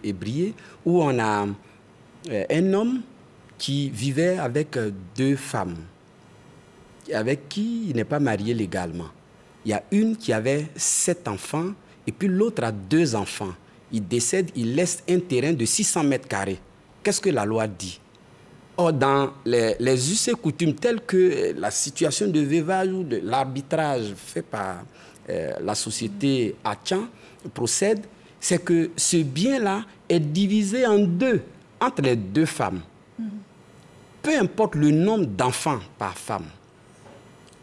Speaker 7: ébrié, où on a un homme qui vivait avec 2 femmes, avec qui il n'est pas marié légalement. Il y a une qui avait 7 enfants, et puis l'autre a 2 enfants. Il décède, il laisse un terrain de 600 mètres carrés. Qu'est-ce que la loi dit? Or, dans les us et coutumes tels que la situation de veuvage ou de l'arbitrage fait par la société Achan procède, c'est que ce bien-là est divisé en 2, entre les 2 femmes. Peu importe le nombre d'enfants par femme.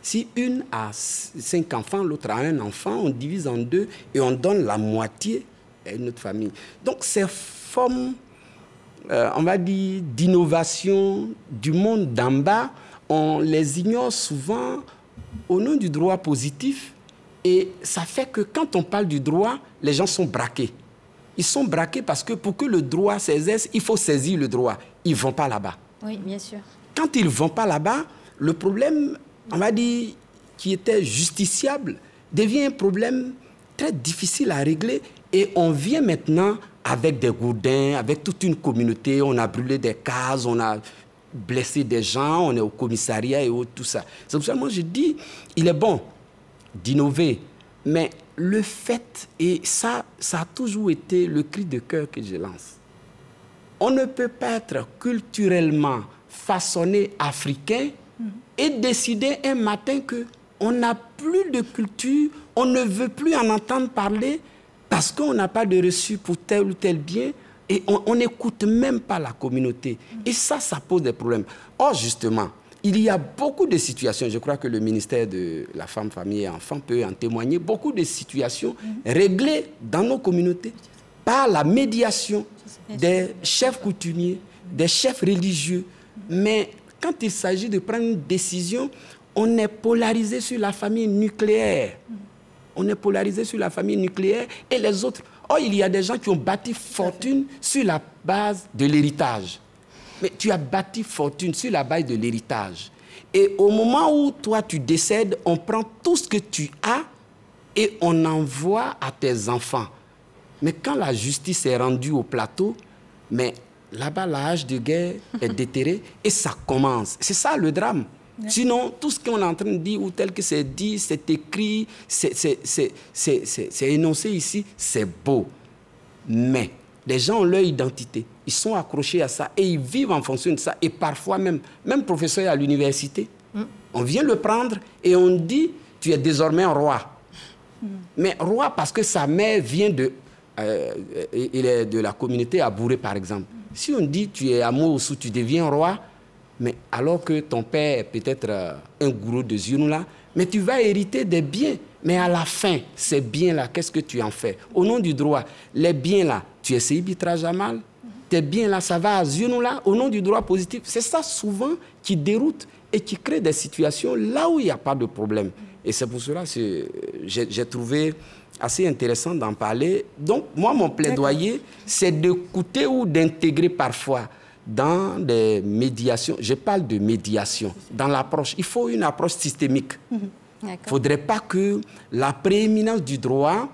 Speaker 7: Si une a 5 enfants, l'autre a 1 enfant, on divise en 2 et on donne la moitié à une autre famille. Donc, ces formes, on va dire, d'innovation du monde d'en bas on les ignore souvent au nom du droit positif. Et ça fait que quand on parle du droit, les gens sont braqués. Ils sont braqués parce que pour que le droit s'exerce, il faut saisir le droit. Ils ne vont pas là-bas.
Speaker 9: Oui, bien sûr.
Speaker 7: Quand ils ne vont pas là-bas, le problème, on va dire, qui était justiciable, devient un problème très difficile à régler. Et on vient maintenant avec des gourdins, avec toute une communauté. On a brûlé des cases, on a blessé des gens, on est au commissariat et tout ça. C'est pour ça que moi je dis, il est bon d'innover, mais le fait, et ça a toujours été le cri de cœur que je lance, on ne peut pas être culturellement façonné africain et décider un matin qu'on n'a plus de culture, on ne veut plus en entendre parler parce qu'on n'a pas de reçu pour tel ou tel bien et on n'écoute même pas la communauté. Et ça pose des problèmes. Or, justement, il y a beaucoup de situations, je crois que le ministère de la Femme, Famille et Enfants peut en témoigner, beaucoup de situations réglées dans nos communautés par la médiation des chefs coutumiers, des chefs religieux. Mais quand il s'agit de prendre une décision, on est polarisé sur la famille nucléaire. On est polarisé sur la famille nucléaire et les autres. Or, il y a des gens qui ont bâti fortune sur la base de l'héritage. Mais tu as bâti fortune sur la base de l'héritage. Et au moment où toi, tu décèdes, on prend tout ce que tu as et on envoie à tes enfants. Mais quand la justice est rendue au plateau, mais là-bas, la hache de guerre est déterrée et ça commence. C'est ça le drame. Sinon, tout ce qu'on est en train de dire, ou tel que c'est dit, c'est écrit, c'est énoncé ici, c'est beau. Mais les gens ont leur identité. Ils sont accrochés à ça et ils vivent en fonction de ça. Et parfois même professeur à l'université, on vient le prendre et on dit, tu es désormais un roi. Mais roi parce que sa mère vient il est de la communauté à Bourré, par exemple. Si on dit, tu es à Moussou, tu deviens roi, mais alors que ton père est peut-être un gourou de Zionoula, mais tu vas hériter des biens. Mais à la fin, ces biens-là, qu'est-ce que tu en fais? Au nom du droit, les biens-là, tu essayes Bitra Jamal, tes biens-là, ça va à Zionoula, au nom du droit positif. C'est ça souvent qui déroute et qui crée des situations là où il n'y a pas de problème. Et c'est pour cela que j'ai trouvé assez intéressant d'en parler. Donc, moi, mon plaidoyer, c'est d'écouter ou d'intégrer parfois dans des médiations, je parle de médiation, dans l'approche, il faut une approche systémique. Il ne faudrait pas que la prééminence du droit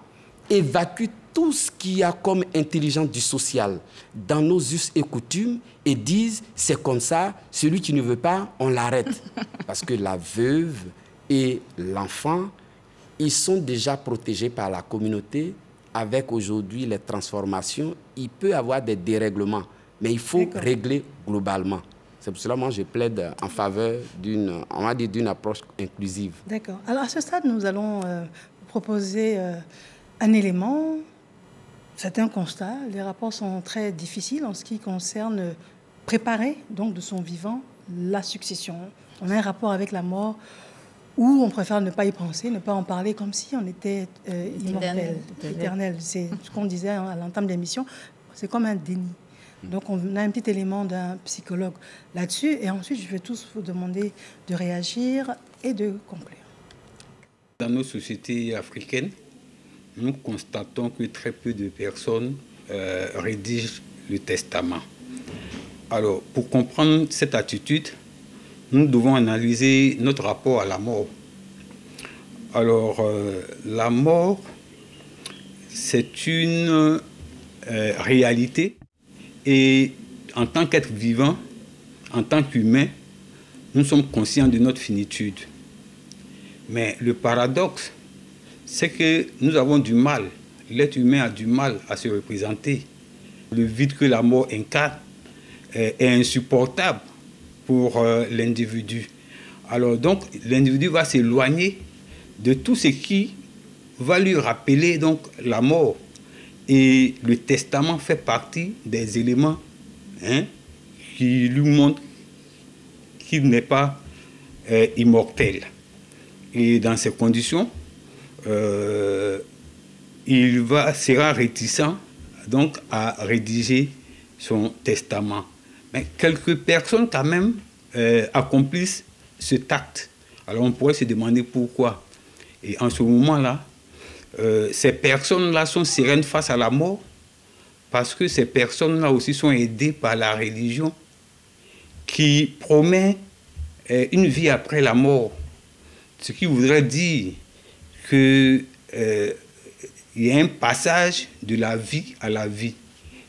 Speaker 7: évacue tout ce qu'il y a comme intelligence du social dans nos us et coutumes et dise c'est comme ça, celui qui ne veut pas, on l'arrête. Parce que la veuve et l'enfant, ils sont déjà protégés par la communauté. Avec aujourd'hui les transformations, il peut y avoir des dérèglements. Mais il faut régler globalement. C'est pour cela que moi, je plaide en faveur d'une approche inclusive.
Speaker 1: D'accord. Alors, à ce stade, nous allons proposer un élément. C'est un constat. Les rapports sont très difficiles en ce qui concerne préparer, donc, de son vivant, la succession. On a un rapport avec la mort où on préfère ne pas y penser, ne pas en parler comme si on était immortel, éternel. C'est ce qu'on disait à l'entame de l'émission. C'est comme un déni. Donc, on a un petit élément d'un psychologue là-dessus. Et ensuite, je vais tous vous demander de réagir et de conclure.
Speaker 13: Dans nos sociétés africaines, nous constatons que très peu de personnes rédigent le testament. Alors, pour comprendre cette attitude, nous devons analyser notre rapport à la mort. Alors, la mort, c'est une réalité. Et en tant qu'être vivant, en tant qu'humain, nous sommes conscients de notre finitude. Mais le paradoxe, c'est que nous avons du mal, l'être humain a du mal à se représenter. Le vide que la mort incarne est insupportable pour l'individu. Alors donc, l'individu va s'éloigner de tout ce qui va lui rappeler donc la mort. Et le testament fait partie des éléments qui lui montrent qu'il n'est pas immortel. Et dans ces conditions, il sera réticent donc, à rédiger son testament. Mais quelques personnes quand même accomplissent cet acte. Alors on pourrait se demander pourquoi. Et en ce moment-là, ces personnes-là sont sereines face à la mort parce que ces personnes-là aussi sont aidées par la religion qui promet une vie après la mort. Ce qui voudrait dire qu'il y a un passage de la vie à la vie.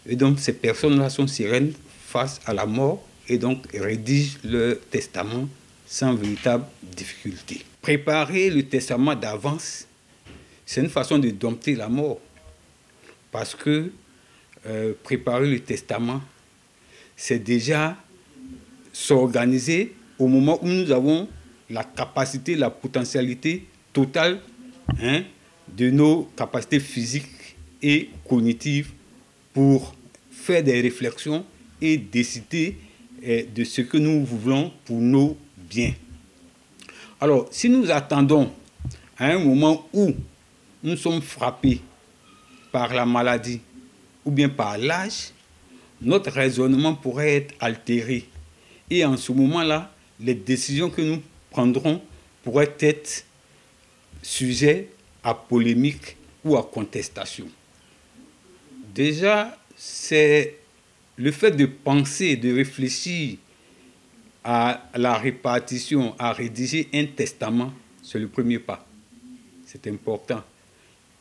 Speaker 13: Et donc ces personnes-là sont sereines face à la mort et donc rédigent le testament sans véritable difficulté. Préparer le testament d'avance, c'est une façon de dompter la mort. Parce que préparer le testament, c'est déjà s'organiser au moment où nous avons la capacité, la potentialité totale de nos capacités physiques et cognitives pour faire des réflexions et décider de ce que nous voulons pour nos biens. Alors, si nous attendons à un moment où nous sommes frappés par la maladie ou bien par l'âge, notre raisonnement pourrait être altéré. Et en ce moment-là, les décisions que nous prendrons pourraient être sujets à polémique ou à contestation. Déjà, c'est le fait de penser, de réfléchir à la répartition, à rédiger un testament, c'est le premier pas. C'est important.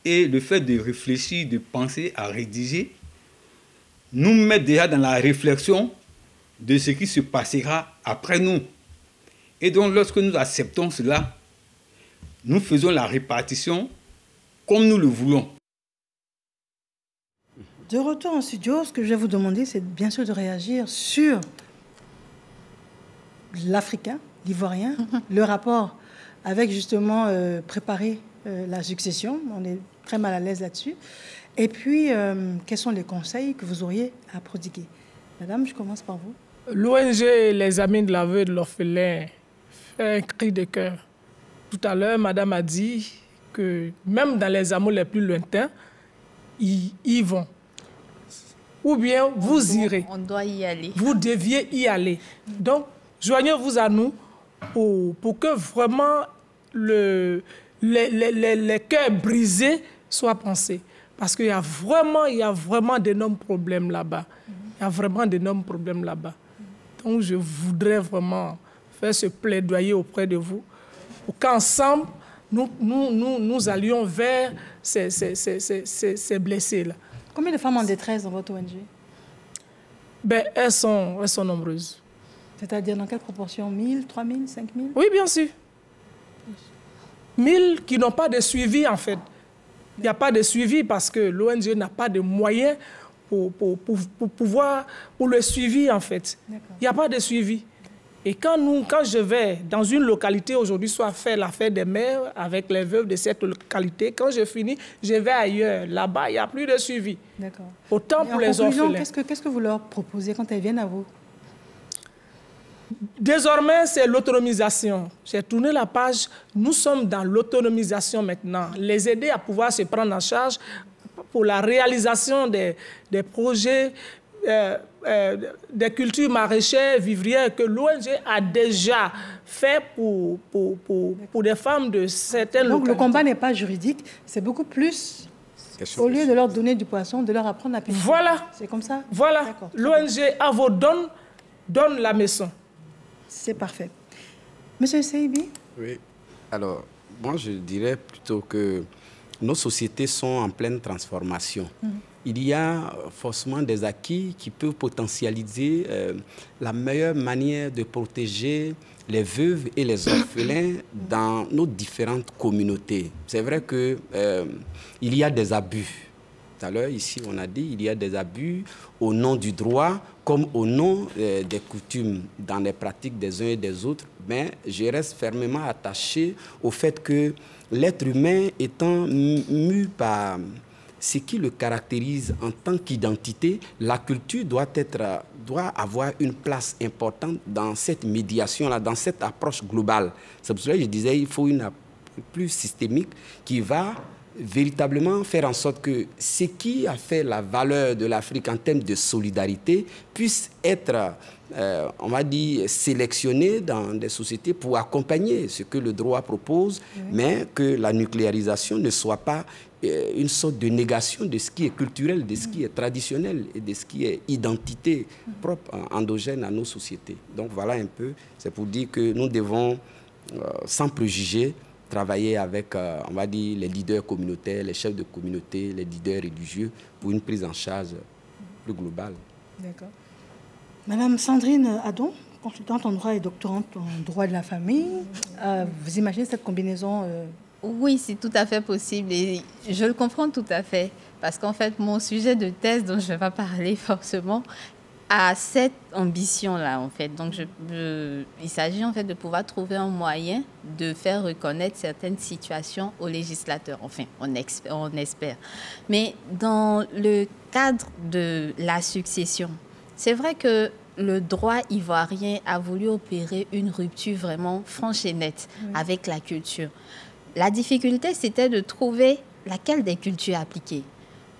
Speaker 13: Et le fait de réfléchir, de penser à rédiger, nous met déjà dans la réflexion de ce qui se passera après nous. Et donc, lorsque nous acceptons cela, nous faisons la répartition comme nous le voulons.
Speaker 1: De retour en studio, ce que je vais vous demander, c'est bien sûr de réagir sur l'Africain, l'Ivoirien, le rapport avec justement préparer la succession. On est très mal à l'aise là-dessus. Et puis, quels sont les conseils que vous auriez à prodiguer? Madame, je commence par vous.
Speaker 8: L'ONG Les Amis de la Veuve et de l'Orphelin fait un cri de cœur. Tout à l'heure, madame a dit que même dans les amours les plus lointains, ils y vont. Ou bien vous irez.
Speaker 3: On doit y aller.
Speaker 8: Vous deviez y aller. Donc, joignez-vous à nous pour que vraiment les cœurs brisés soient pensés. Parce qu'il y a vraiment d'énormes problèmes là-bas. Il y a vraiment d'énormes problèmes là-bas. Donc, je voudrais vraiment faire ce plaidoyer auprès de vous pour qu'ensemble, nous allions vers ces blessés-là.
Speaker 1: Combien de femmes en détresse dans votre ONG?
Speaker 8: Elles sont nombreuses.
Speaker 1: C'est-à-dire dans quelle proportion? 1000, 3000, 5000?
Speaker 8: Oui, bien sûr. 1000 qui n'ont pas de suivi, en fait. Il n'y a pas de suivi parce que l'ONG n'a pas de moyens pour le suivi, en fait. Il n'y a pas de suivi. Et quand je vais dans une localité aujourd'hui, soit faire la fête des mères avec les veuves de cette localité, quand je finis, je vais ailleurs. Là-bas, il n'y a plus de suivi.
Speaker 1: D'accord.
Speaker 8: Autant pour les orphelins.
Speaker 1: Qu'est-ce que vous leur proposez quand elles viennent à vous?
Speaker 8: Désormais, c'est l'autonomisation. J'ai tourné la page. Nous sommes dans l'autonomisation maintenant. Les aider à pouvoir se prendre en charge pour la réalisation des projets, des cultures maraîchères, vivrières que l'ONG a déjà fait pour des femmes de certaines localités.
Speaker 1: Donc le combat n'est pas juridique, c'est beaucoup plus, au lieu de leur donner du poisson, de leur apprendre à pêcher.
Speaker 8: Voilà.
Speaker 1: C'est comme ça?
Speaker 8: Voilà. L'ONG Avo donne la maison.
Speaker 1: C'est parfait. Monsieur Seibi?
Speaker 7: Oui. Alors, moi, je dirais plutôt que nos sociétés sont en pleine transformation. Il y a forcément des acquis qui peuvent potentialiser la meilleure manière de protéger les veuves et les orphelins dans nos différentes communautés. C'est vrai qu'il y a des abus. Tout à l'heure, ici, on a dit qu'il y a des abus au nom du droit comme au nom des coutumes dans les pratiques des uns et des autres. Mais je reste fermement attaché au fait que l'être humain étant mu par ce qui le caractérise en tant qu'identité, la culture doit avoir une place importante dans cette médiation-là, dans cette approche globale. C'est pour cela que je disais qu'il faut une approche plus systémique qui va véritablement faire en sorte que ce qui a fait la valeur de l'Afrique en termes de solidarité puisse être, on va dire, sélectionné dans des sociétés pour accompagner ce que le droit propose, mais que la nucléarisation ne soit pas une sorte de négation de ce qui est culturel, de ce qui est traditionnel et de ce qui est identité propre, endogène à nos sociétés. Donc voilà un peu, c'est pour dire que nous devons, sans préjugés, travailler avec, on va dire, les leaders communautaires, les chefs de communauté, les leaders religieux pour une prise en charge plus globale.
Speaker 1: D'accord. Madame Sandrine Adon, consultante en droit et doctorante en droit de la famille, vous imaginez cette combinaison
Speaker 3: Oui, c'est tout à fait possible et je le comprends tout à fait parce qu'en fait, mon sujet de thèse dont je ne vais pas parler forcément a cette ambition-là, en fait. Donc, il s'agit, en fait, de pouvoir trouver un moyen de faire reconnaître certaines situations aux législateurs. Enfin, on espère. Mais dans le cadre de la succession, c'est vrai que le droit ivoirien a voulu opérer une rupture vraiment franche et nette avec la culture. La difficulté, c'était de trouver laquelle des cultures appliquer.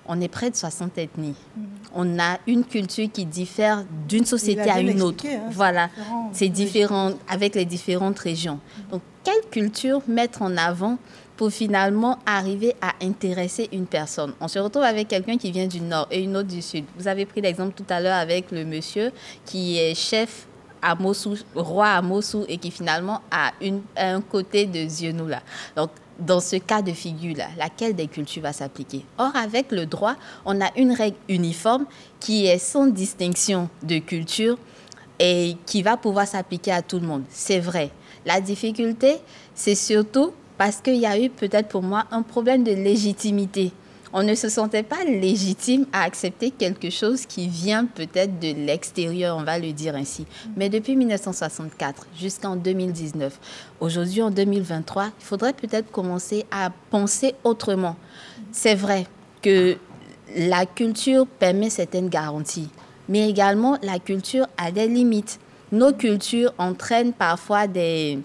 Speaker 3: On est près de 60 ethnies. On a une culture qui diffère d'une société à une autre. Voilà, c'est différent avec les différentes régions. Donc, quelle culture mettre en avant pour finalement arriver à intéresser une personne? On se retrouve avec quelqu'un qui vient du nord et une autre du sud. Vous avez pris l'exemple tout à l'heure avec le monsieur qui est chef à Mossou, roi à Mossou et qui finalement a un côté de Zionou là. Donc, dans ce cas de figure-là, laquelle des cultures va s'appliquer? Or, avec le droit, on a une règle uniforme qui est sans distinction de culture et qui va pouvoir s'appliquer à tout le monde. C'est vrai. La difficulté, c'est surtout parce qu'il y a eu peut-être pour moi un problème de légitimité. On ne se sentait pas légitime à accepter quelque chose qui vient peut-être de l'extérieur, on va le dire ainsi. Mais depuis 1964 jusqu'en 2019, aujourd'hui en 2023, il faudrait peut-être commencer à penser autrement. C'est vrai que la culture permet certaines garanties, mais également la culture a des limites. Nos cultures entraînent parfois des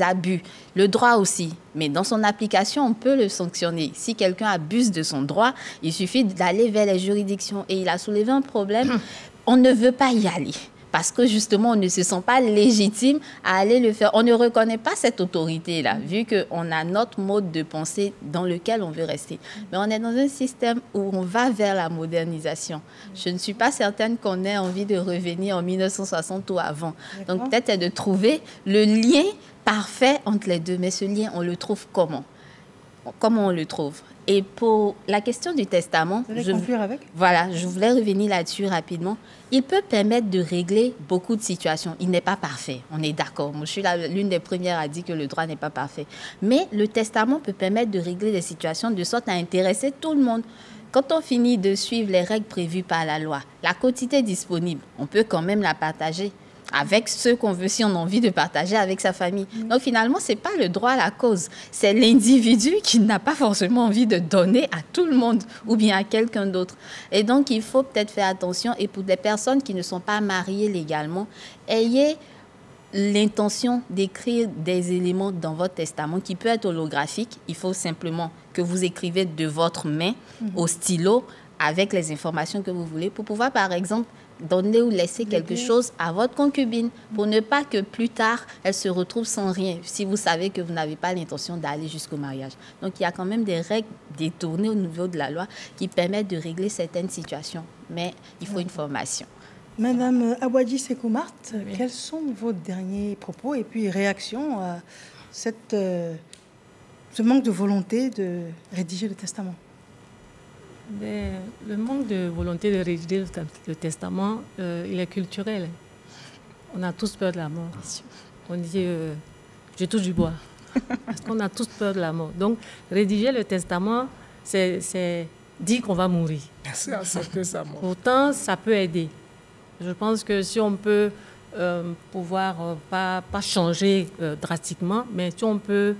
Speaker 3: abus. Le droit aussi. Mais dans son application, on peut le sanctionner. Si quelqu'un abuse de son droit, il suffit d'aller vers les juridictions. Et il a soulevé un problème. On ne veut pas y aller. Parce que justement, on ne se sent pas légitime à aller le faire. On ne reconnaît pas cette autorité-là, vu qu'on a notre mode de pensée dans lequel on veut rester. Mais on est dans un système où on va vers la modernisation. Je ne suis pas certaine qu'on ait envie de revenir en 1960 ou avant. Donc peut-être c'est de trouver le lien parfait entre les deux. Mais ce lien, on le trouve comment? Comment on le trouve? Et pour la question du testament, je voulais revenir là-dessus rapidement. Il peut permettre de régler beaucoup de situations. Il n'est pas parfait, on est d'accord. Moi, je suis l'une des premières à dire que le droit n'est pas parfait. Mais le testament peut permettre de régler des situations de sorte à intéresser tout le monde. Quand on finit de suivre les règles prévues par la loi, la quotité disponible, on peut quand même la partager avec ceux qu'on veut, si on a envie de partager avec sa famille. Donc finalement, ce n'est pas le droit à la cause, c'est l'individu qui n'a pas forcément envie de donner à tout le monde ou bien à quelqu'un d'autre. Et donc, il faut peut-être faire attention. Et pour des personnes qui ne sont pas mariées légalement, ayez l'intention d'écrire des éléments dans votre testament qui peut être holographique. Il faut simplement que vous écrivez de votre main au stylo avec les informations que vous voulez pour pouvoir, par exemple, donner ou laisser quelque chose à votre concubine pour ne pas que plus tard, elle se retrouve sans rien si vous savez que vous n'avez pas l'intention d'aller jusqu'au mariage. Donc, il y a quand même des règles détournées au niveau de la loi qui permettent de régler certaines situations, mais il faut une formation.
Speaker 1: Madame Awadji Sekoumart, quels sont vos derniers propos et puis réactions à ce manque de volonté de rédiger le testament?
Speaker 4: Le manque de volonté de rédiger le testament, il est culturel. On a tous peur de la mort. On dit, je touche du bois, parce qu'on a tous peur de la mort. Donc, rédiger le testament, c'est dire qu'on va mourir.
Speaker 8: C'est accepter sa mort.
Speaker 4: Pourtant, ça peut aider. Je pense que si on peut pouvoir, pas changer drastiquement, mais si on peut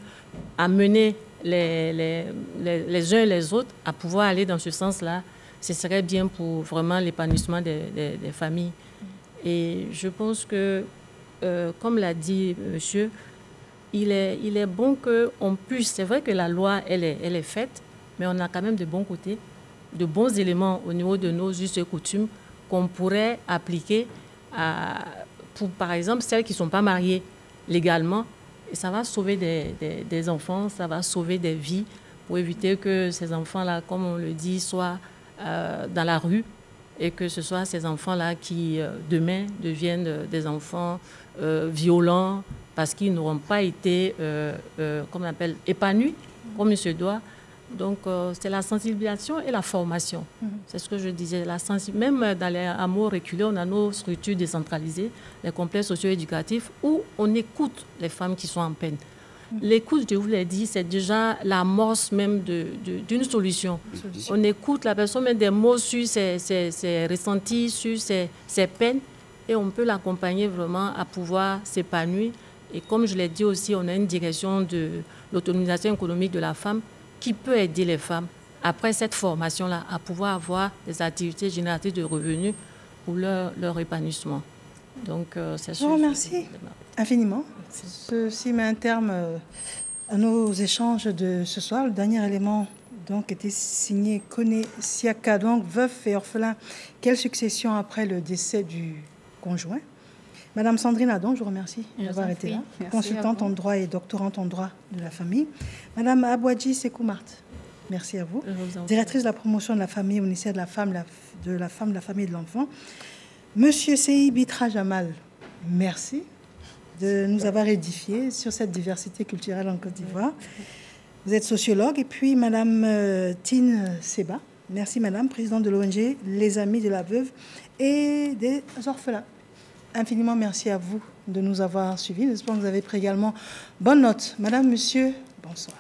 Speaker 4: amener les uns et les autres à pouvoir aller dans ce sens-là, ce serait bien pour vraiment l'épanouissement des familles. Et je pense que, comme l'a dit monsieur, il est bon qu'on puisse... C'est vrai que la loi, elle est faite, mais on a quand même de bons côtés, de bons éléments au niveau de nos us et coutumes qu'on pourrait appliquer pour, par exemple, celles qui ne sont pas mariées légalement. Et ça va sauver des enfants, ça va sauver des vies pour éviter que ces enfants-là, comme on le dit, soient dans la rue et que ce soit ces enfants-là qui, demain, deviennent des enfants violents parce qu'ils n'auront pas été, comment on appelle, épanouis comme il se doit. Donc, c'est la sensibilisation et la formation. C'est ce que je disais. Même dans les hameaux reculés, on a nos structures décentralisées, les complexes socio-éducatifs, où on écoute les femmes qui sont en peine. L'écoute, je vous l'ai dit, c'est déjà l'amorce même d'une solution. On écoute la personne, met des mots sur ses ressentis, sur ses peines, et on peut l'accompagner vraiment à pouvoir s'épanouir. Et comme je l'ai dit aussi, on a une direction de l'autonomisation économique de la femme qui peut aider les femmes, après cette formation-là, à pouvoir avoir des activités génératrices de revenus pour leur épanouissement. Donc, c'est
Speaker 1: Je vous remercie infiniment. Ceci met un terme à nos échanges de ce soir. Le dernier élément donc était signé Kone Siaka, donc veuf et orphelin. Quelle succession après le décès du conjoint? Madame Sandrine Adon, je vous remercie d'avoir été là, consultante en droit et doctorante en droit de la famille. Madame Abouadji Sekou-Mart, merci à vous. Directrice de la promotion de la famille au ministère de la femme, de la famille et de l'enfant. Monsieur Seyi Bitra Jamal, merci de nous avoir édifiés sur cette diversité culturelle en Côte d'Ivoire. Vous êtes sociologue. Et puis Madame Tine Seba, merci Madame, présidente de l'ONG Les Amis de la Veuve et des Orphelins. Infiniment merci à vous de nous avoir suivis. J'espère que vous avez pris également bonne note. Madame, monsieur, bonsoir.